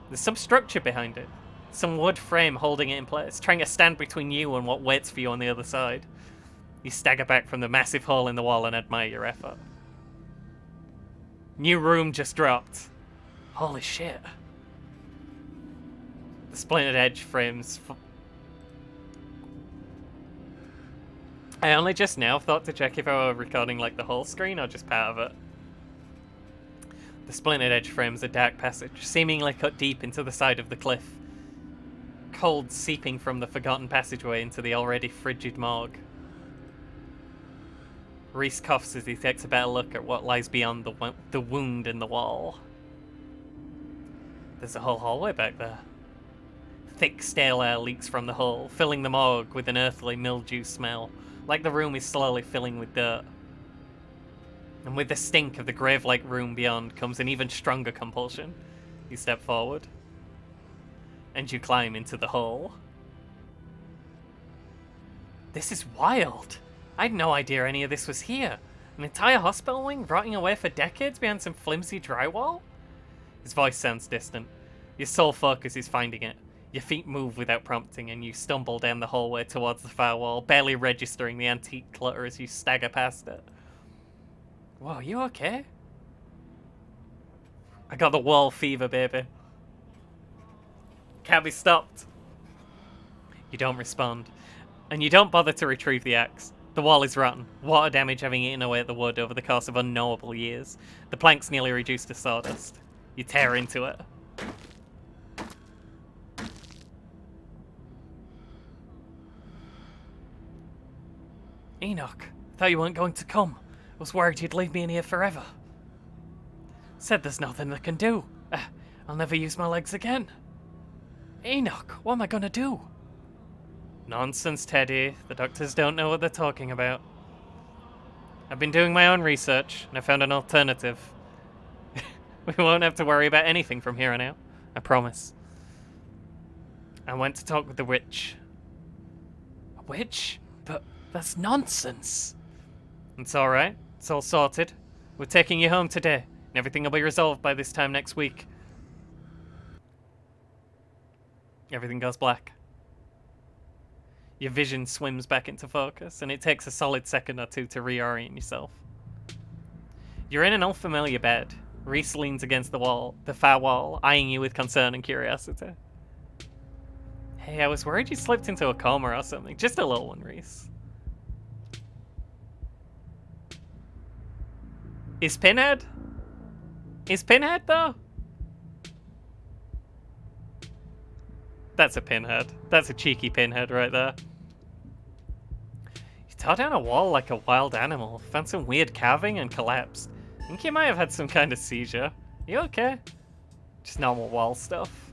There's some structure behind it. Some wood frame holding it in place, trying to stand between you and what waits for you on the other side. You stagger back from the massive hole in the wall and admire your effort. New room just dropped. Holy shit. The splintered edge frames... I only just now thought to check if I were recording like the whole screen or just part of it. The splintered edge frames a dark passage, seemingly cut deep into the side of the cliff. Cold seeping from the forgotten passageway into the already frigid morgue. Reese coughs as he takes a better look at what lies beyond the wound in the wall. There's a whole hallway back there. Thick, stale air leaks from the hole, filling the morgue with an earthly mildew smell, like the room is slowly filling with dirt. And with the stink of the grave-like room beyond comes an even stronger compulsion. You step forward, and you climb into the hole. This is wild. I had no idea any of this was here. An entire hospital wing rotting away for decades behind some flimsy drywall? His voice sounds distant. Your sole focus is finding it. Your feet move without prompting, and you stumble down the hallway towards the far wall, barely registering the antique clutter as you stagger past it. Whoa, you okay? I got the wall fever, baby. Can't be stopped. You don't respond, and you don't bother to retrieve the axe. The wall is rotten, water damage having eaten away at the wood over the course of unknowable years. The plank's nearly reduced to sawdust. You tear into it. Enoch, thought you weren't going to come. I was worried you'd leave me in here forever. Said there's nothing they can do. I'll never use my legs again. Enoch, what am I gonna do? Nonsense, Teddy. The doctors don't know what they're talking about. I've been doing my own research, and I found an alternative. We won't have to worry about anything from here on out. I promise. I went to talk with the witch. A witch? But that's nonsense. It's alright. It's all sorted. We're taking you home today, and everything will be resolved by this time next week. Everything goes black. Your vision swims back into focus, and it takes a solid second or two to reorient yourself. You're in an unfamiliar bed. Reese leans against the far wall, eyeing you with concern and curiosity. Hey, I was worried you slipped into a coma or something. Just a little one, Reese. Is Pinhead? Is Pinhead, though? That's a Pinhead. That's a cheeky Pinhead right there. You tore down a wall like a wild animal, found some weird carving and collapsed. I think you might have had some kind of seizure. You okay? Just normal wall stuff.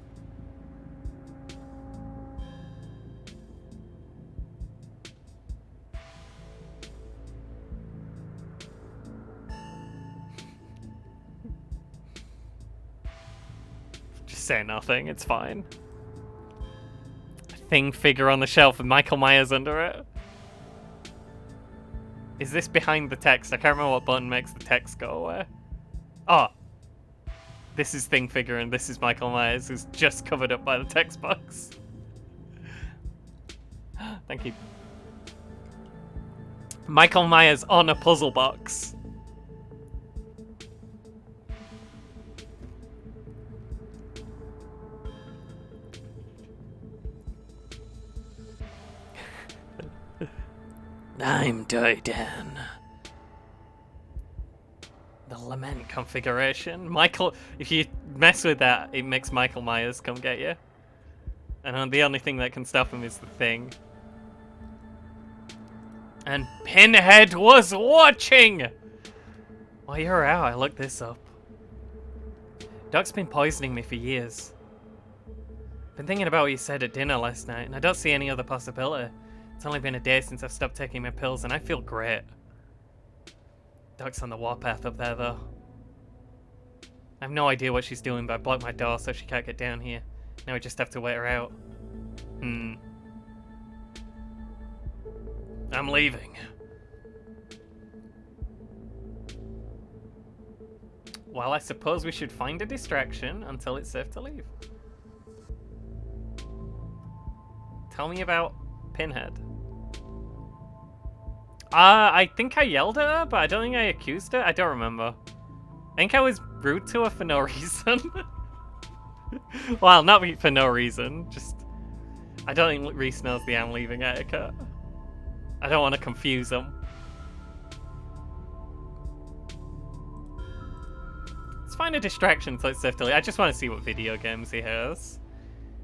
Just say nothing, it's fine. Thing figure on the shelf with Michael Myers under it. Is this behind the text? I can't remember what button makes the text go away. Oh. This is Thing figure and this is Michael Myers, who's just covered up by the text box. Thank you. Michael Myers on a puzzle box. I'm Didan. lament configuration. Michael, if you mess with that, it makes Michael Myers come get you. And the only thing that can stop him is the thing. And Pinhead was watching! While you're out, I looked this up. Doc's been poisoning me for years. Been thinking about what you said at dinner last night, and I don't see any other possibility. It's only been a day since I've stopped taking my pills, and I feel great. Doc's on the warpath up there, though. I have no idea what she's doing, but I blocked my door so she can't get down here. Now we just have to wait her out. I'm leaving. Well, I suppose we should find a distraction until it's safe to leave. Tell me about Pinhead. I think I yelled at her, but I don't think I accused her. I don't remember. I think I was rude to her for no reason. Well, not for no reason. Just, I don't think Reese knows the I'm leaving etiquette. I don't want to confuse them. Let's find a distraction so it's safe to leave. I just want to see what video games he has.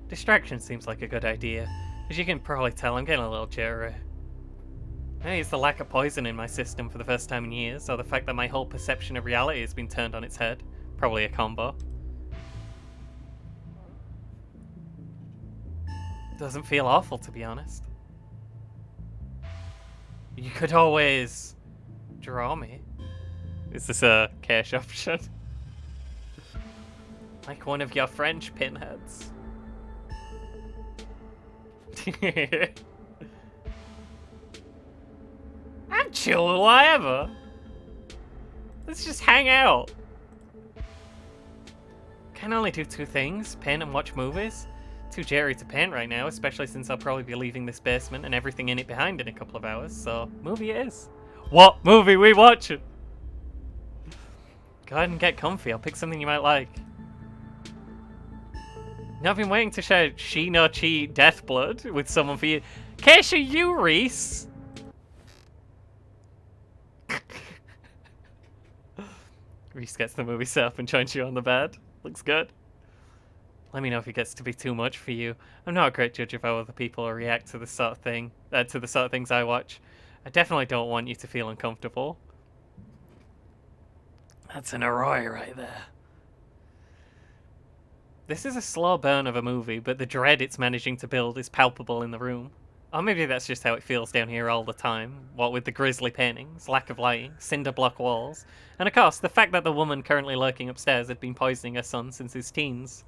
Distraction seems like a good idea. As you can probably tell, I'm getting a little jittery. Maybe it's the lack of poison in my system for the first time in years, or the fact that my whole perception of reality has been turned on its head. Probably a combo. Doesn't feel awful, to be honest. You could always draw me. Is this a cash option? Like one of your French pinheads. I'm chill with whatever. Let's just hang out. Can only do two things, paint and watch movies. Too jittery to paint right now, especially since I'll probably be leaving this basement and everything in it behind in a couple of hours, so movie it is. What movie we watching? Go ahead and get comfy, I'll pick something you might like. Now I've been waiting to share Shi no Chi Deathblood with someone for you. Keisha, you, Reese! Reese gets the movie set up and joins you on the bed. Looks good. Let me know if it gets to be too much for you. I'm not a great judge of how other people react to the sort of things I watch. I definitely don't want you to feel uncomfortable. That's an Arroy right there. This is a slow burn of a movie, but the dread it's managing to build is palpable in the room. Or maybe that's just how it feels down here all the time, what with the grisly paintings, lack of lighting, cinder block walls, and of course the fact that the woman currently lurking upstairs had been poisoning her son since his teens.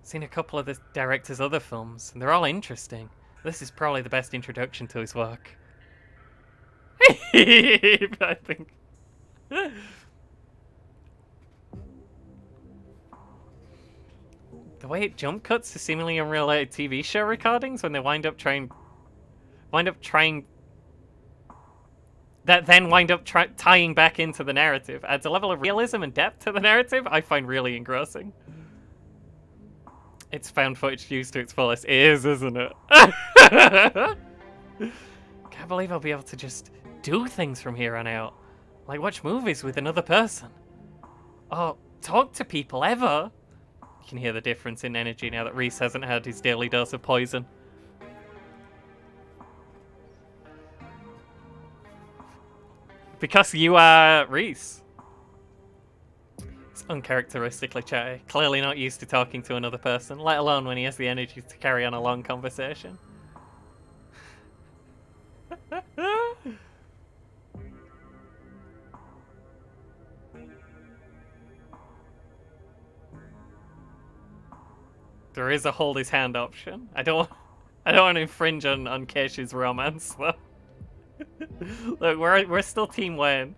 Seen a couple of the director's other films, and they're all interesting. This is probably the best introduction to his work. I think. The way it jump cuts to seemingly unrelated TV show recordings when they wind up tying back into the narrative adds a level of realism and depth to the narrative I find really engrossing. It's found footage used to its fullest. It is, isn't it? Can't believe I'll be able to just do things from here on out. Like watch movies with another person. Or talk to people ever. You can hear the difference in energy now that Reese hasn't had his daily dose of poison. Because you are Reese. It's uncharacteristically chatty. Clearly not used to talking to another person, let alone when he has the energy to carry on a long conversation. There is a hold his hand option. I don't want to infringe on Keisha's romance though. Look, we're still Team Wayne.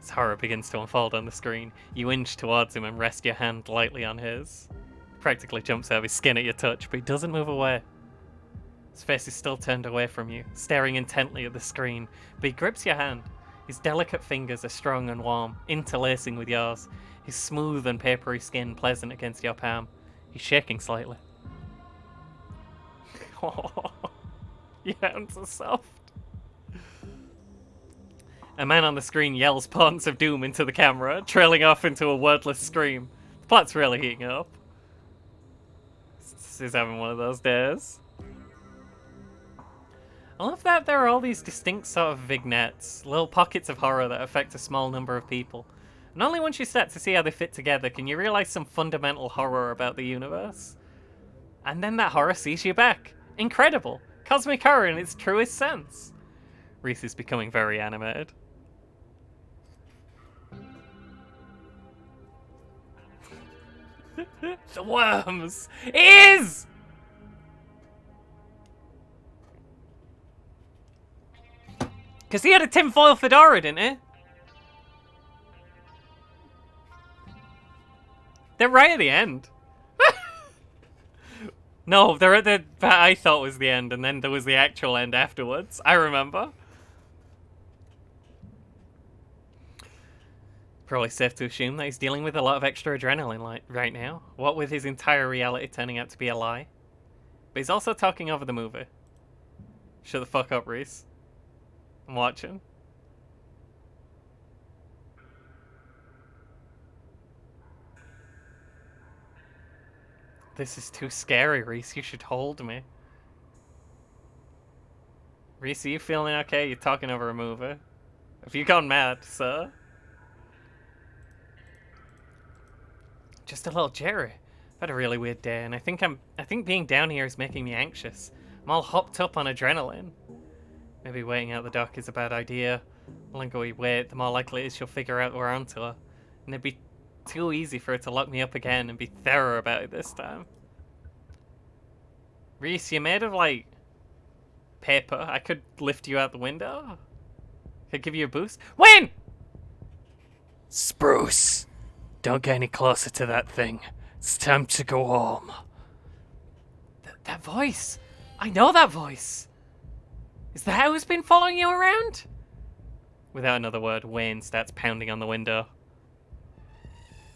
As horror begins to unfold on the screen, you inch towards him and rest your hand lightly on his. He practically jumps out of his skin at your touch, but he doesn't move away. His face is still turned away from you, staring intently at the screen, but he grips your hand. His delicate fingers are strong and warm, interlacing with yours. His smooth and papery skin pleasant against your palm. He's shaking slightly. Oh, your hands are soft. A man on the screen yells parts of doom into the camera, trailing off into a wordless scream. The plot's really heating up. He's having one of those days. I love that there are all these distinct sort of vignettes, little pockets of horror that affect a small number of people. And only once you start to see how they fit together can you realise some fundamental horror about the universe. And then that horror sees you back. Incredible! Cosmic horror in its truest sense. Reese is becoming very animated. The worms! It is! Because he had a tinfoil fedora, didn't he? They're right at the end. No, they're at the... I thought was the end, and then there was the actual end afterwards. I remember. Probably safe to assume that he's dealing with a lot of extra adrenaline right now. What with his entire reality turning out to be a lie. But he's also talking over the movie. Shut the fuck up, Reese. I'm watching. This is too scary, Reese. You should hold me. Reese, are you feeling okay? You're talking over a movie. Have you gone mad, sir? Just a little jittery. I've had a really weird day, and I think being down here is making me anxious. I'm all hopped up on adrenaline. Maybe waiting out the dock is a bad idea. The longer we wait, the more likely it is she'll figure out we're onto her. And it'd be too easy for her to lock me up again and be thorough about it this time. Reese, you're made of, like, paper. I could lift you out the window. Could give you a boost. When? Spruce, don't get any closer to that thing. It's time to go home. That voice. I know that voice. Is that who's been following you around? Without another word, Wayne starts pounding on the window.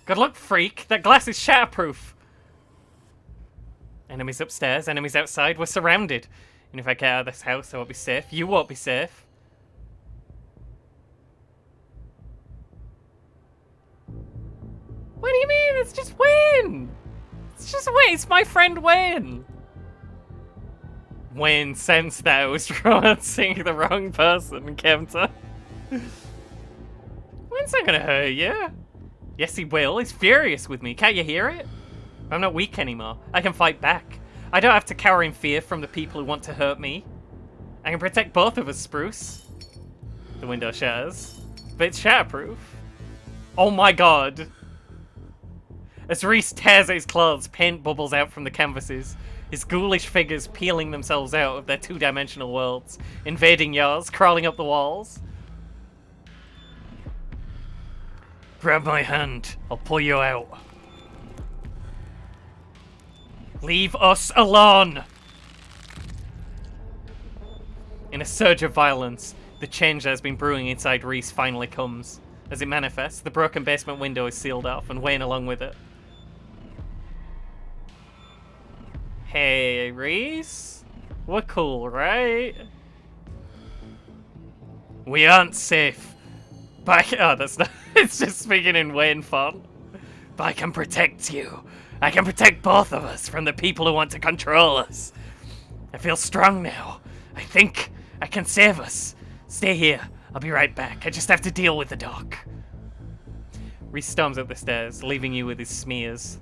Good luck, freak. That glass is shatterproof. Enemies upstairs, enemies outside. We're surrounded. And if I get out of this house, I won't be safe. You won't be safe. What do you mean? It's just Wayne. It's just Wayne. It's my friend Wayne. Wayne sensed that I was romancing the wrong person, Kempter. Wayne's not gonna hurt you. Yes, he will. He's furious with me. Can't you hear it? I'm not weak anymore. I can fight back. I don't have to cower in fear from the people who want to hurt me. I can protect both of us, Spruce. The window shatters. But it's shatterproof. Oh my god. As Reese tears at his clothes, paint bubbles out from the canvases. His ghoulish figures peeling themselves out of their two-dimensional worlds, invading yours, crawling up the walls. Grab my hand. I'll pull you out. Leave us alone! In a surge of violence, the change that has been brewing inside Reese finally comes. As it manifests, the broken basement window is sealed off, and Wayne along with it. Hey, Reese? We're cool, right? We aren't safe. But oh, that's not... It's just speaking in Wayne font. But I can protect you. I can protect both of us from the people who want to control us. I feel strong now. I think I can save us. Stay here. I'll be right back. I just have to deal with the doc. Reese storms up the stairs, leaving you with his smears.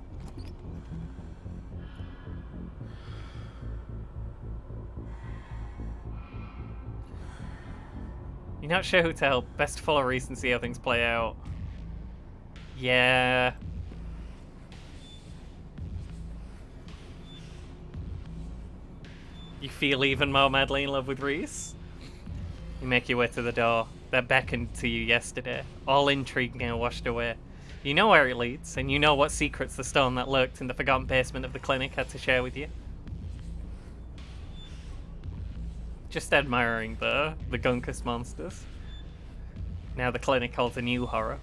You're not sure who to help. Best to follow Reese and see how things play out. Yeah. You feel even more madly in love with Reese? You make your way to the door that beckoned to you yesterday. All intrigue now washed away. You know where it leads, and you know what secrets the stone that lurked in the forgotten basement of the clinic had to share with you. Just admiring the Gunkus monsters. Now the clinic holds a new horror.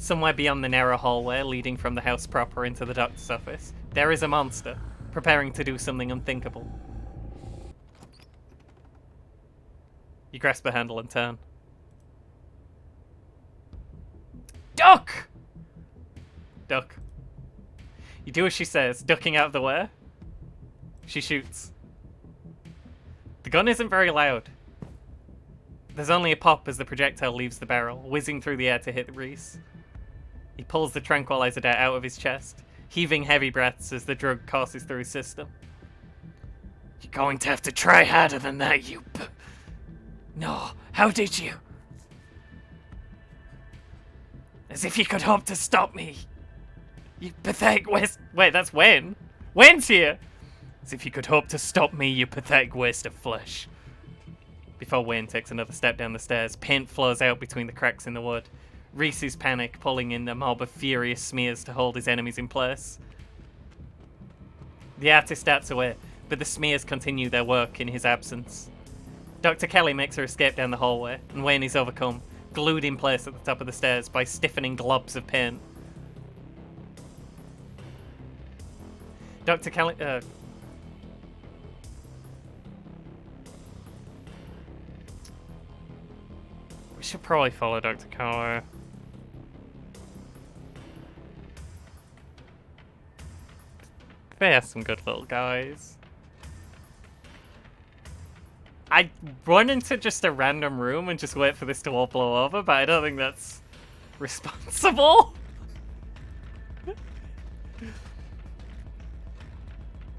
Somewhere beyond the narrow hallway leading from the house proper into the doctor's office, there is a monster, preparing to do something unthinkable. You grasp the handle and turn. Duck! Duck. You do as she says, ducking out of the way. She shoots. The gun isn't very loud. There's only a pop as the projectile leaves the barrel, whizzing through the air to hit Reese. He pulls the tranquilizer dart out of his chest, heaving heavy breaths as the drug courses through his system. You're going to have to try harder than that, you No, how did you? As if you could hope to stop me. You pathetic waste... Wait, that's Wayne? Wayne's here! As if you could hope to stop me, you pathetic waste of flesh. Before Wayne takes another step down the stairs, paint flows out between the cracks in the wood. Reese's panic pulling in a mob of furious smears to hold his enemies in place. The artist darts away, but the smears continue their work in his absence. Dr. Kelly makes her escape down the hallway, and Wayne is overcome, glued in place at the top of the stairs by stiffening globs of paint. Dr. Kelly... We should probably follow Dr. Kelly. They are some good little guys. I'd run into just a random room and just wait for this to all blow over, but I don't think that's responsible.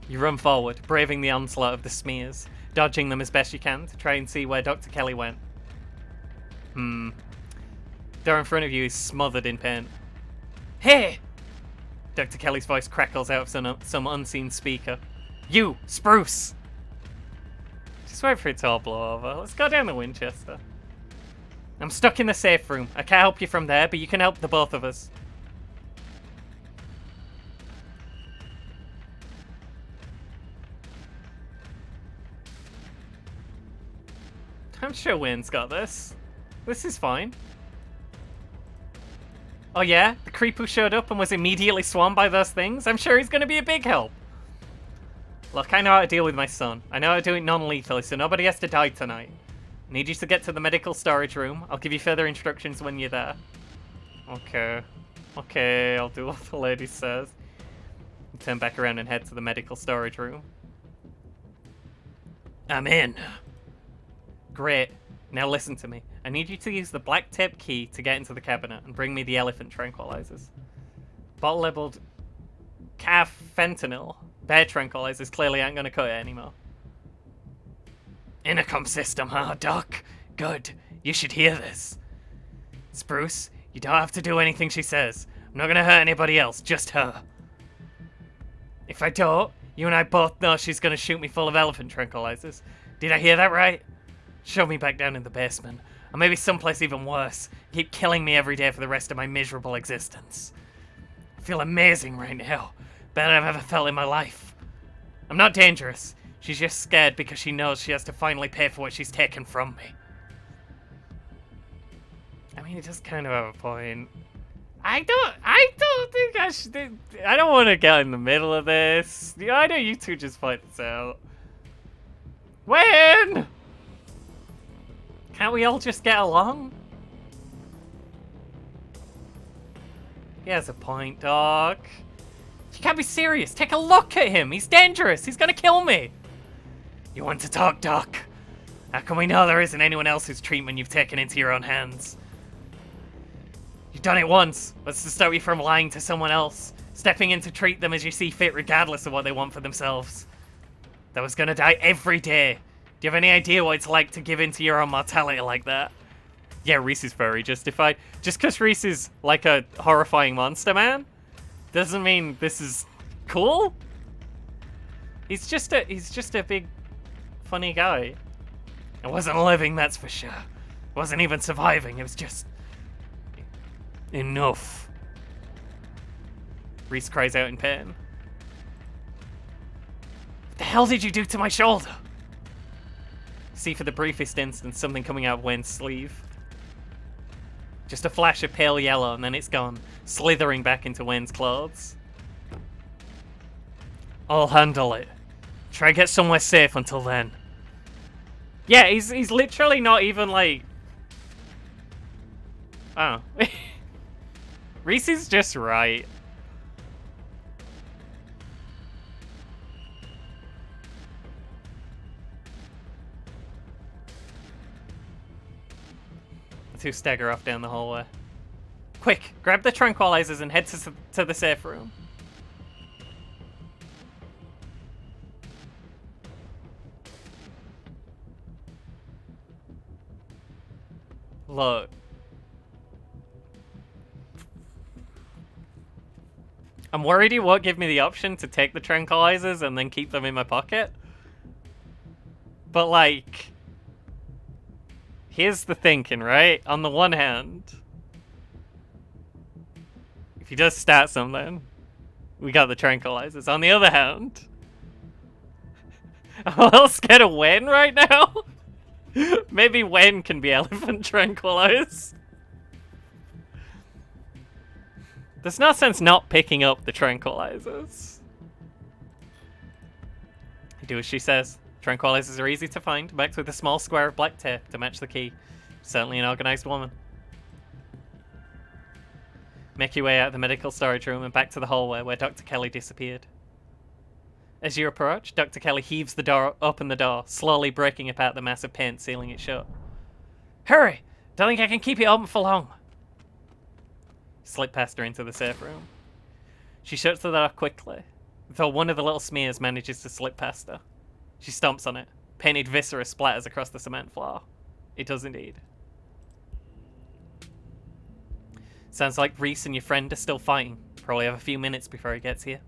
You run forward, braving the onslaught of the smears, dodging them as best you can to try and see where Dr. Kelly went. Door in front of you is smothered in paint. Hey! Dr. Kelly's voice crackles out of some unseen speaker. You, Spruce! Just wait for it to all blow over. Let's go down to Winchester. I'm stuck in the safe room. I can't help you from there, but you can help the both of us. I'm sure Wayne's got this. This is fine. Oh yeah? The creep who showed up and was immediately swarmed by those things? I'm sure he's gonna be a big help. Look, I know how to deal with my son. I know how to do it non-lethally, so nobody has to die tonight. I need you to get to the medical storage room. I'll give you further instructions when you're there. Okay. Okay, I'll do what the lady says. You turn back around and head to the medical storage room. I'm in. Great. Now listen to me. I need you to use the black tape key to get into the cabinet and bring me the elephant tranquilizers. Bottle labeled carfentanil. Bear tranquilizers clearly aren't going to cut it anymore. Intercom system, huh, Doc? Good. You should hear this. Spruce, you don't have to do anything she says. I'm not going to hurt anybody else, just her. If I don't, you and I both know she's going to shoot me full of elephant tranquilizers. Did I hear that right? Shove me back down in the basement. Or maybe someplace even worse. Keep killing me every day for the rest of my miserable existence. I feel amazing right now. Better than I've ever felt in my life. I'm not dangerous. She's just scared because she knows she has to finally pay for what she's taken from me. I mean, it does kind of have a point. I don't think I should... I don't want to get in the middle of this. I know you two just fight this out. When? Can't we all just get along? He has a point, Doc. You can't be serious. Take a look at him. He's dangerous. He's gonna kill me. You want to talk, Doc? How can we know there isn't anyone else whose treatment you've taken into your own hands? You've done it once. What's to stop you from lying to someone else? Stepping in to treat them as you see fit regardless of what they want for themselves. That was gonna die every day. Do you have any idea what it's like to give in to your own mortality like that? Yeah, Reese is very justified. Just because Reese is like a horrifying monster man doesn't mean this is cool. He's just a big funny guy. I wasn't living, that's for sure. I wasn't even surviving, it was just enough. Reese cries out in pain. What the hell did you do to my shoulder? See for the briefest instant something coming out of Wayne's sleeve. Just a flash of pale yellow, and then it's gone, slithering back into Wayne's clothes. I'll handle it. Try to get somewhere safe until then. Yeah, he's literally not even like... Oh. Reese is just right. The two stagger off down the hallway. Quick, grab the tranquilizers and head to the safe room. Look. I'm worried he won't give me the option to take the tranquilizers and then keep them in my pocket. But like... Here's the thinking, right? On the one hand... If he does start something, we got the tranquilizers. On the other hand... I'm a little scared of Wayne right now. Maybe Wayne can be elephant tranquilized. There's no sense not picking up the tranquilizers. Do as she says. Tranquilizers are easy to find, backed with a small square of black tape to match the key. Certainly an organized woman. Make your way out of the medical storage room and back to the hallway where Dr. Kelly disappeared. As you approach, Dr. Kelly heaves the door, open the door, slowly breaking apart the mass of paint sealing it shut. Hurry! Don't think I can keep it open for long. Slip past her into the safe room. She shuts the door quickly, though one of the little smears manages to slip past her. She stomps on it. Painted viscera splatters across the cement floor. It does indeed. Sounds like Reese and your friend are still fighting. Probably have a few minutes before he gets here.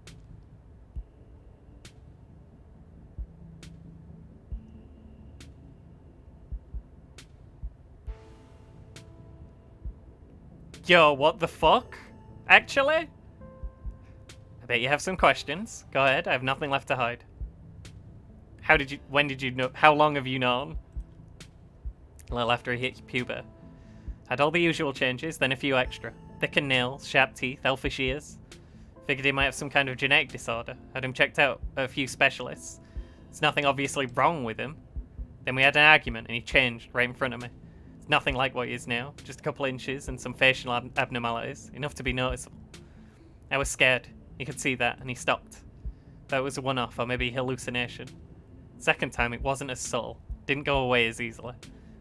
Yo, what the fuck? Actually? I bet you have some questions. Go ahead, I have nothing left to hide. When did you know, how long have you known? A little after he hit puberty. Had all the usual changes, then a few extra. Thickened nails, sharp teeth, elfish ears. Figured he might have some kind of genetic disorder. Had him checked out at a few specialists. There's nothing obviously wrong with him. Then we had an argument and he changed right in front of me. It's nothing like what he is now. Just a couple inches and some facial abnormalities. Enough to be noticeable. I was scared. He could see that and he stopped. Thought it was a one-off or maybe hallucination. Second time it wasn't as subtle. Didn't go away as easily.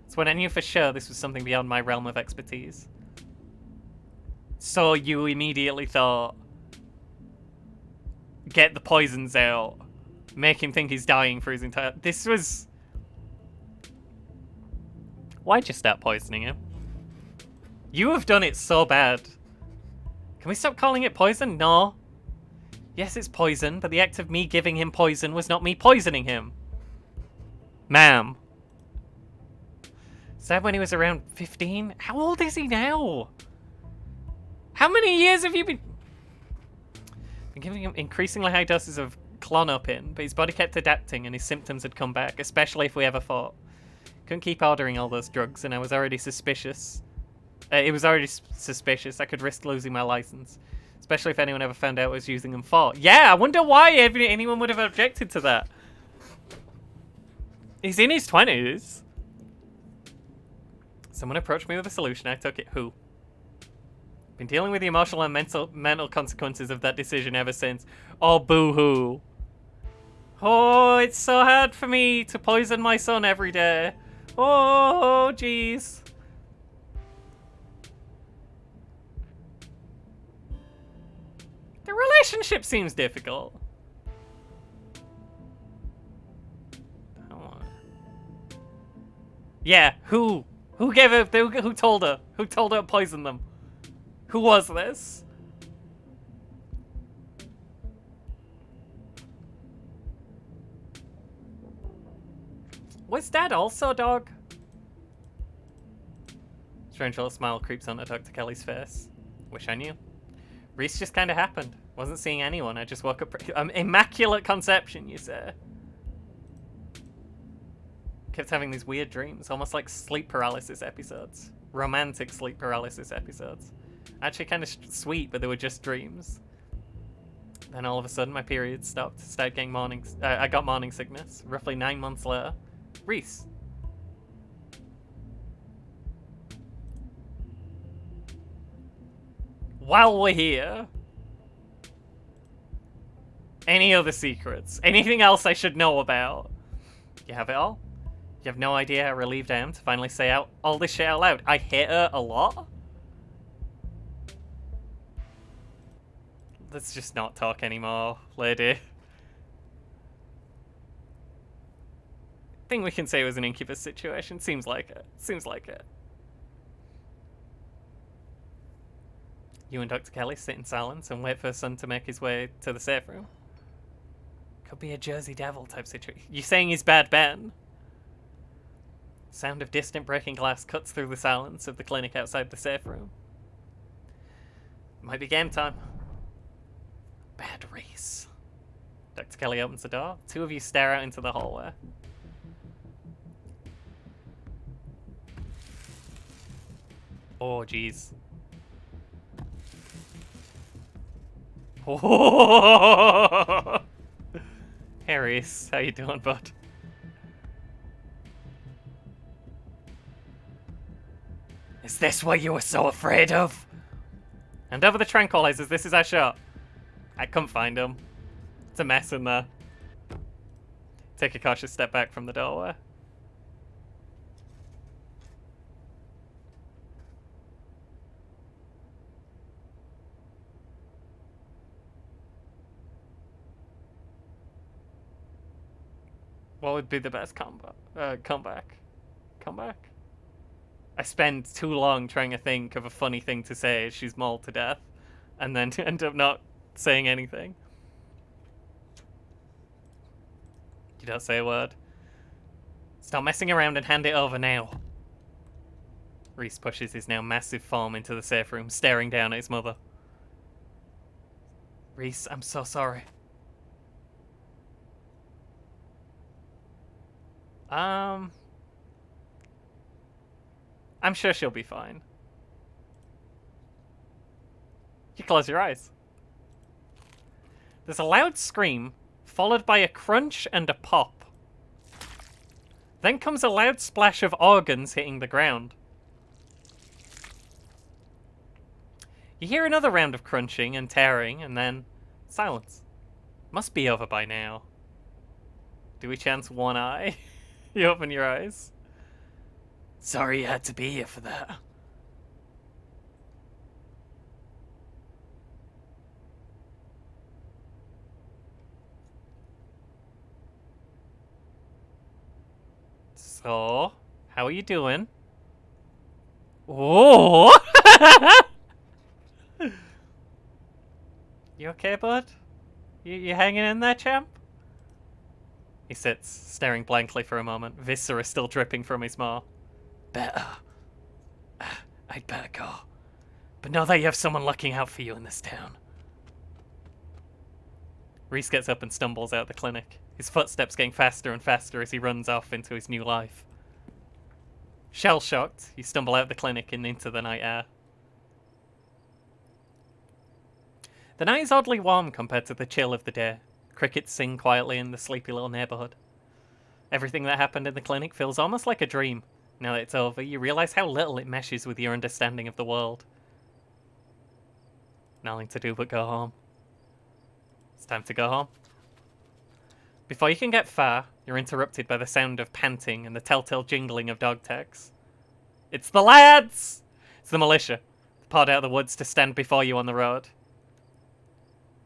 It's when I knew for sure this was something beyond my realm of expertise. So you immediately thought, get the poisons out, make him think he's dying for his entire... This was... Why'd you start poisoning him? You have done it so bad. Can we stop calling it poison? No. Yes, it's poison, but the act of me giving him poison was not me poisoning him. Ma'am. Said when he was around 15? How old is he now? How many years have you been giving him increasingly high doses of Klonopin, but his body kept adapting and his symptoms had come back, especially if we ever fought. Couldn't keep ordering all those drugs and I was already suspicious. It was already suspicious. I could risk losing my license. Especially if anyone ever found out I was using them for. Yeah, I wonder why anyone would have objected to that. He's in his 20s. Someone approached me with a solution. I took it. Who? Been dealing with the emotional and mental consequences of that decision ever since. Oh, boo-hoo. Oh, it's so hard for me to poison my son every day. Oh, jeez. The relationship seems difficult. Yeah, who? Who gave her? Who told her? Who told her to poison them? Who was this? Was Dad also a dog? Strange little smile creeps onto Dr. Kelly's face. Wish I knew. Reese just kind of happened. Wasn't seeing anyone. I just woke up. Immaculate conception, you say? Kept having these weird dreams, almost like sleep paralysis episodes. romantic sleep paralysis episodes. Actually kind of sweet, but they were just dreams. Then all of a sudden my period stopped. Started getting I got morning sickness. Roughly 9 months later. Reese. While we're here, any other secrets? Anything else I should know about? You have it all? You have no idea how relieved I am to finally say out all this shit out loud. I hate her a lot. Let's just not talk anymore, lady. I think we can say it was an incubus situation. Seems like it. Seems like it. You and Dr. Kelly sit in silence and wait for her son to make his way to the safe room. Could be a Jersey Devil type situation. You saying he's Bad Ben? Sound of distant breaking glass cuts through the silence of the clinic outside the safe room. Might be game time. Bad Reese. Dr. Kelly opens the door. Two of you stare out into the hallway. Oh, jeez. Oh. Hey, Reese. How you doing, bud? Is this what you were so afraid of? Hand over the tranquilizers. This is our shot. I couldn't find him. It's a mess in there. Take a cautious step back from the doorway. What would be the best comeback? Comeback? I spend too long trying to think of a funny thing to say as she's mauled to death, and then end up not saying anything. You don't say a word. Stop messing around and hand it over now. Reese pushes his now massive form into the safe room, staring down at his mother. Reese, I'm so sorry. I'm sure she'll be fine. You close your eyes. There's a loud scream, followed by a crunch and a pop. Then comes a loud splash of organs hitting the ground. You hear another round of crunching and tearing, and then silence. Must be over by now. Do we chance one eye? You open your eyes. Sorry you had to be here for that. So, how are you doing? Oh! You okay, bud? You hanging in there, champ? He sits, staring blankly for a moment, viscera still dripping from his maw. Better. I'd better go. But know that you have someone looking out for you in this town. Reese gets up and stumbles out the clinic, his footsteps getting faster and faster as he runs off into his new life. Shell-shocked, you stumble out the clinic and into the night air. The night is oddly warm compared to the chill of the day. Crickets sing quietly in the sleepy little neighborhood. Everything that happened in the clinic feels almost like a dream. Now that it's over, you realize how little it meshes with your understanding of the world. Nothing to do but go home. It's time to go home. Before you can get far, you're interrupted by the sound of panting and the telltale jingling of dog tags. It's the lads! It's the militia. They poured out of the woods to stand before you on the road.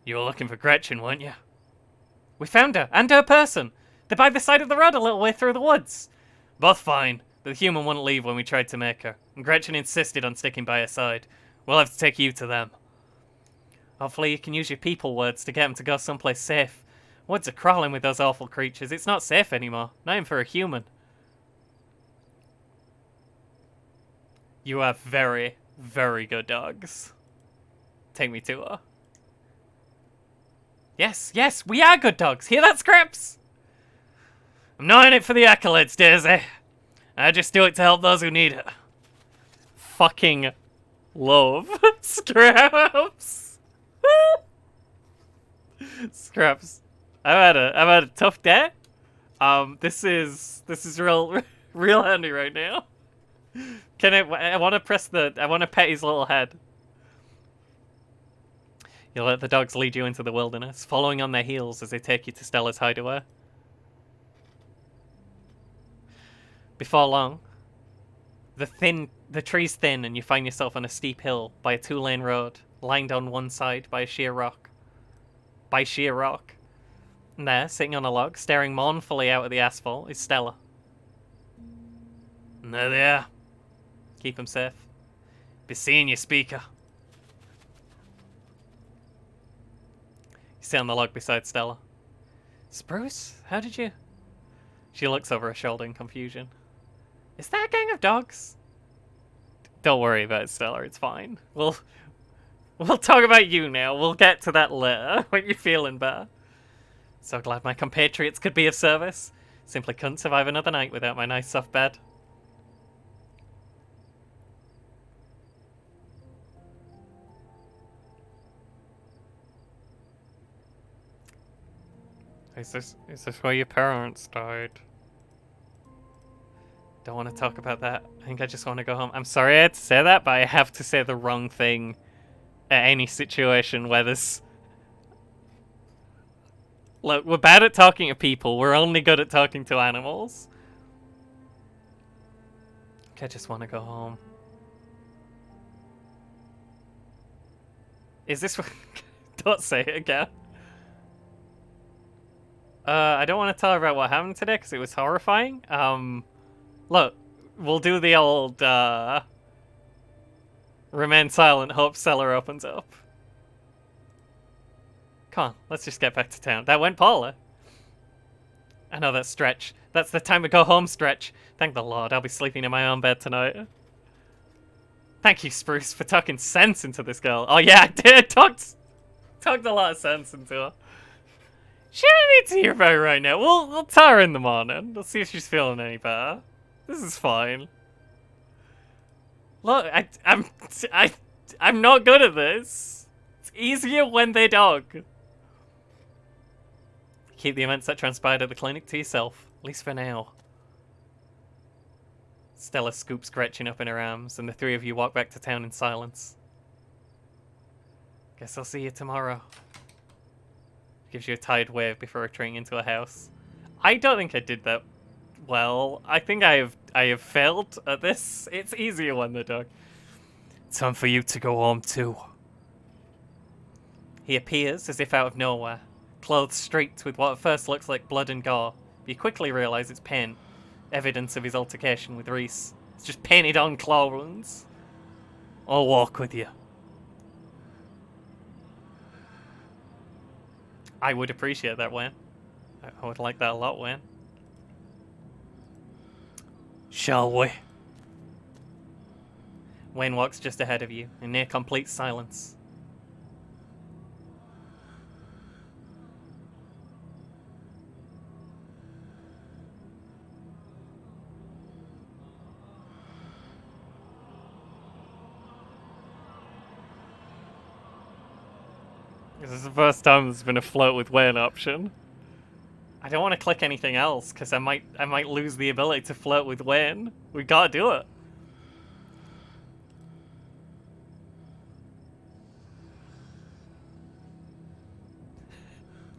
You were looking for Gretchen, weren't you? We found her, and her person. They're by the side of the road a little way through the woods. Both fine, but the human wouldn't leave when we tried to make her, and Gretchen insisted on sticking by her side. We'll have to take you to them. Hopefully you can use your people words to get them to go someplace safe. Woods are crawling with those awful creatures. It's not safe anymore, not even for a human. You have very, very good dogs. Take me to her. Yes, yes, we are good dogs. Hear that, Scraps? I'm not in it for the accolades, Daisy. I just do it to help those who need it. fucking love Scraps. Scraps. I've had a tough day. This is real handy right now. I want to pet his little head. You let the dogs lead you into the wilderness, following on their heels as they take you to Stella's hideaway. Before long, the tree's thin and you find yourself on a steep hill by a 2-lane road, lined on one side by sheer rock. And there, sitting on a log, staring mournfully out at the asphalt, is Stella. And there they are. Keep them safe. Be seeing you, speaker. You sit on the log beside Stella. Spruce, how did you... She looks over her shoulder in confusion. Is that a gang of dogs? Don't worry about it, Stella, it's fine. We'll talk about you now. We'll get to that later, when you're feeling better. So glad my compatriots could be of service. Simply couldn't survive another night without my nice soft bed. Is this where your parents died? Don't want to talk about that. I think I just want to go home. I'm sorry I had to say that, but I have to say the wrong thing at any situation where there's... Look, we're bad at talking to people. We're only good at talking to animals. I think I just want to go home. Is this... Don't say it again. I don't want to tell her about what happened today because it was horrifying. Look, we'll do the old, remain silent, hope Cellar opens up. Come on, let's just get back to town. That went poorly. I know that stretch. That's the time to go home stretch. Thank the Lord, I'll be sleeping in my own bed tonight. Thank you, Spruce, for talking sense into this girl. Oh yeah, I did. Talked a lot of sense into her. She don't need to hear about it right now. We'll tell her in the morning. We'll see if she's feeling any better. This is fine. Look, I'm not good at this. It's easier when they dog. Keep the events that transpired at the clinic to yourself, at least for now. Stella scoops Gretchen up in her arms, and the three of you walk back to town in silence. Guess I'll see you tomorrow. Gives you a tired wave before retreating into a house. I don't think I did that well. I think I have failed at this. It's easier when the dog. Time for you to go home too. He appears as if out of nowhere, clothed streaked with what at first looks like blood and gore. But you quickly realise it's paint, evidence of his altercation with Reese. It's just painted on claw wounds. I'll walk with you. I would appreciate that, Wayne. I would like that a lot, Wayne. Shall we? Wayne walks just ahead of you, in near complete silence. This is the first time there's been a float with Wayne option. I don't want to click anything else because I might lose the ability to flirt with Wayne. We gotta do it.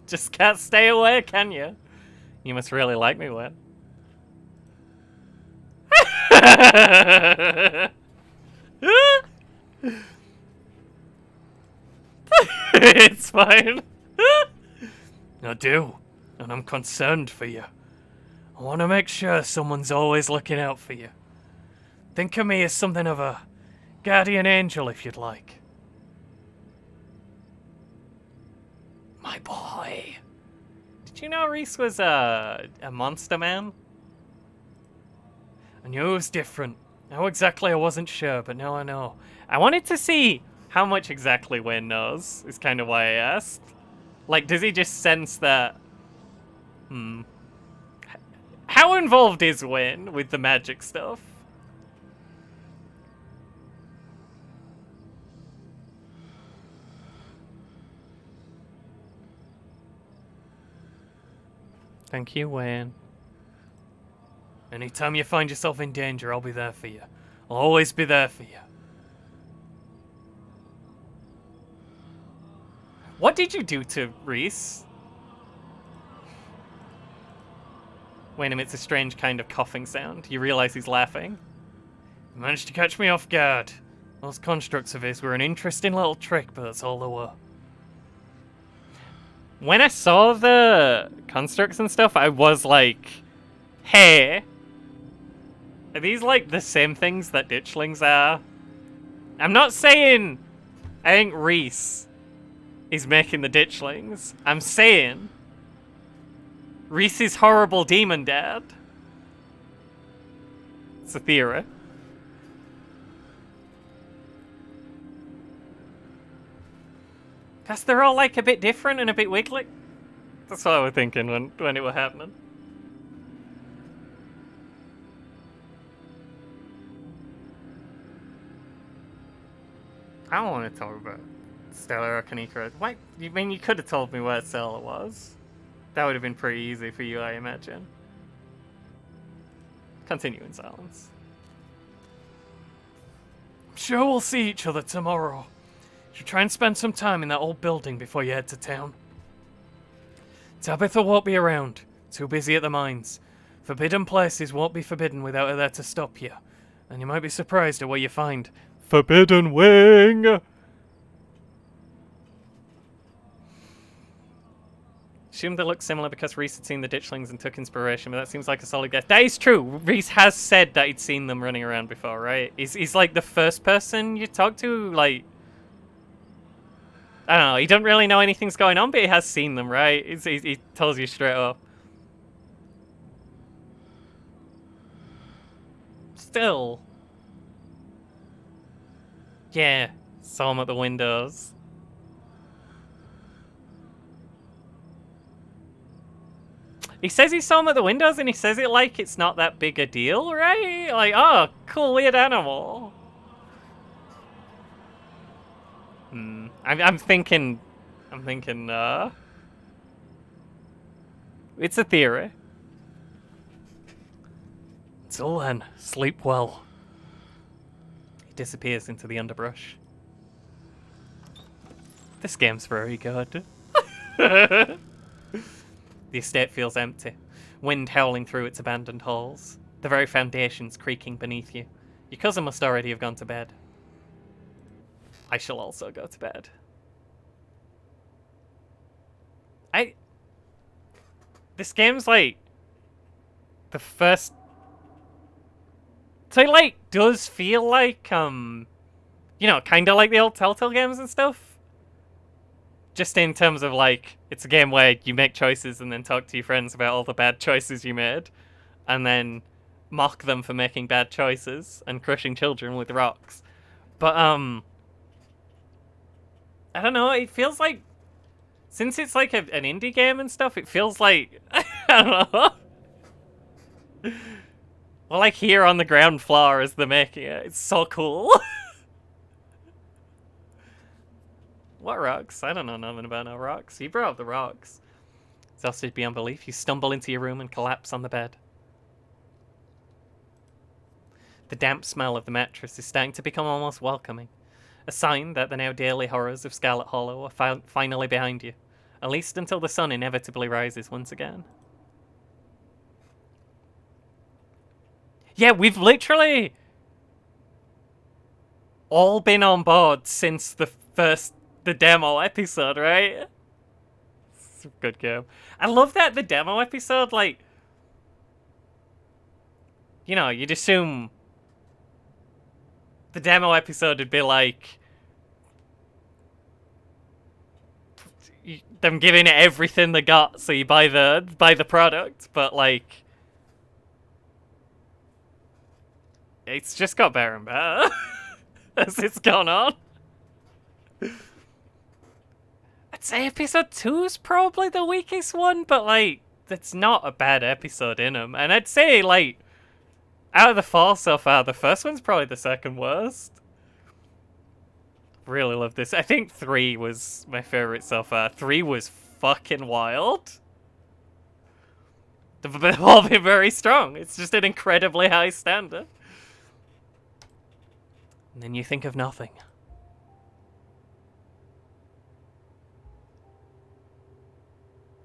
Just can't stay away, can you? You must really like me, Wayne. It's fine. I do, and I'm concerned for you. I want to make sure someone's always looking out for you. Think of me as something of a guardian angel, if you'd like. My boy. Did you know Reese was a monster man? I knew it was different. How exactly I wasn't sure, but now I know. I wanted to see how much exactly Wayne knows, is kind of why I asked. Like, does he just sense that... How involved is Wayne with the magic stuff? Thank you, Wayne. Anytime you find yourself in danger, I'll be there for you. I'll always be there for you. What did you do to Reese? Wait a minute, it's a strange kind of coughing sound. You realize he's laughing. You managed to catch me off guard. Those constructs of his were an interesting little trick, but that's all they were. When I saw the constructs and stuff, I was like, hey, are these like the same things that ditchlings are? I'm not saying I think Reese is making the ditchlings. I'm saying Reese's horrible demon dad. It's a theory. Because they're all like a bit different and a bit wiggly. That's what I was thinking when it was happening. I don't want to talk about Stella or Kanika. Why? You mean you could have told me where Stella was? That would have been pretty easy for you, I imagine. Continue in silence. I'm sure we'll see each other tomorrow. You should try and spend some time in that old building before you head to town. Tabitha won't be around. Too busy at the mines. Forbidden places won't be forbidden without her there to stop you. And you might be surprised at what you find. Forbidden Wing! Assume they look similar because Reese had seen the ditchlings and took inspiration, but that seems like a solid guess. That is true. Reese has said that he'd seen them running around before, right? He's like the first person you talk to, like... I don't know, he doesn't really know anything's going on, but he has seen them, right? He tells you straight up. Still. Yeah, saw him at the windows. He says he saw him at the windows, and he says it like it's not that big a deal, right? Like, oh, cool, weird animal. I'm thinking, it's a theory. Till then, sleep well. He disappears into the underbrush. This game's very good. The estate feels empty, wind howling through its abandoned halls, the very foundations creaking beneath you. Your cousin must already have gone to bed. I shall also go to bed. This game's like the first... So it like does feel like, you know, kind of like the old Telltale games and stuff. Just in terms of like, it's a game where you make choices and then talk to your friends about all the bad choices you made. And then mock them for making bad choices and crushing children with rocks. But, I don't know, it feels like, since it's like an indie game and stuff, it feels like, I don't know. Well, like here on the ground floor as they're making it. It's so cool. What rocks? I don't know nothing about no rocks. You brought up the rocks. Exhausted beyond belief, you stumble into your room and collapse on the bed. The damp smell of the mattress is starting to become almost welcoming. A sign that the now daily horrors of Scarlet Hollow are finally behind you. At least until the sun inevitably rises once again. Yeah, we've literally all been on board since the demo episode, right? It's a good game. I love that the demo episode, like, you know, you'd assume the demo episode would be like them giving it everything they got, so you buy the product, but like it's just got better and better as it's gone on. I'd say episode 2 is probably the weakest one, but like that's not a bad episode in them. And I'd say like out of the 4 so far, the first one's probably the second worst. Really love this. I think 3 was my favorite so far. 3 was fucking wild. They've all been very strong. It's just an incredibly high standard. And then you think of nothing.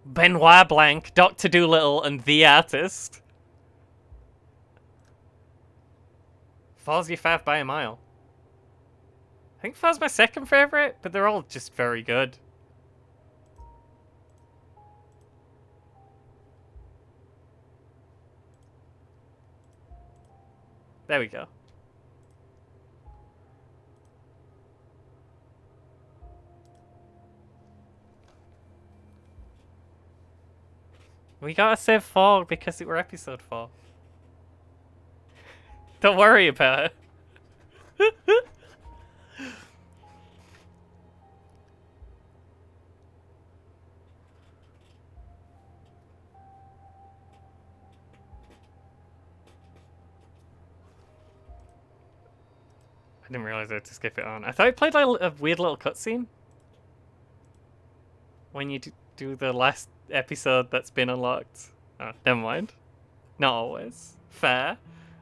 Benoit Blanc, Dr. Dolittle, and The Artist. Fall's your fav by a mile. I think Fall's my second favourite, but they're all just very good. There we go. We gotta save 4 because it were episode 4. Don't worry about it. I didn't realize I had to skip it on. I thought I played like a weird little cutscene. When you do the last episode that's been unlocked. Oh, never mind. Not always. Fair.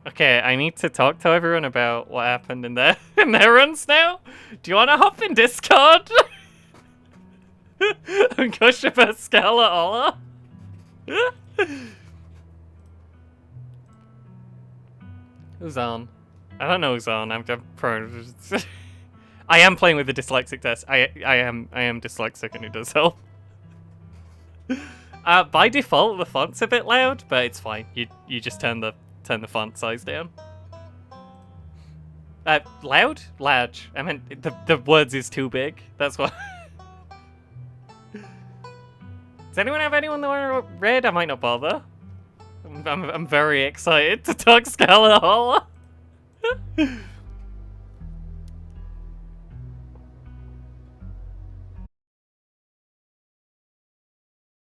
Okay, I need to talk to everyone about what happened in their in their runs now. Do you want to hop in Discord? And gush about Scarlet Holla? Who's on? I don't know who's on. I'm I am playing with the dyslexic test. I am dyslexic and it does help. By default, the font's a bit loud, but it's fine. You just turn the font size down. Loud? Large. I meant the words is too big. That's what. Does anyone have anyone that want to read? I might not bother. I'm very excited to talk Scarlet Holla.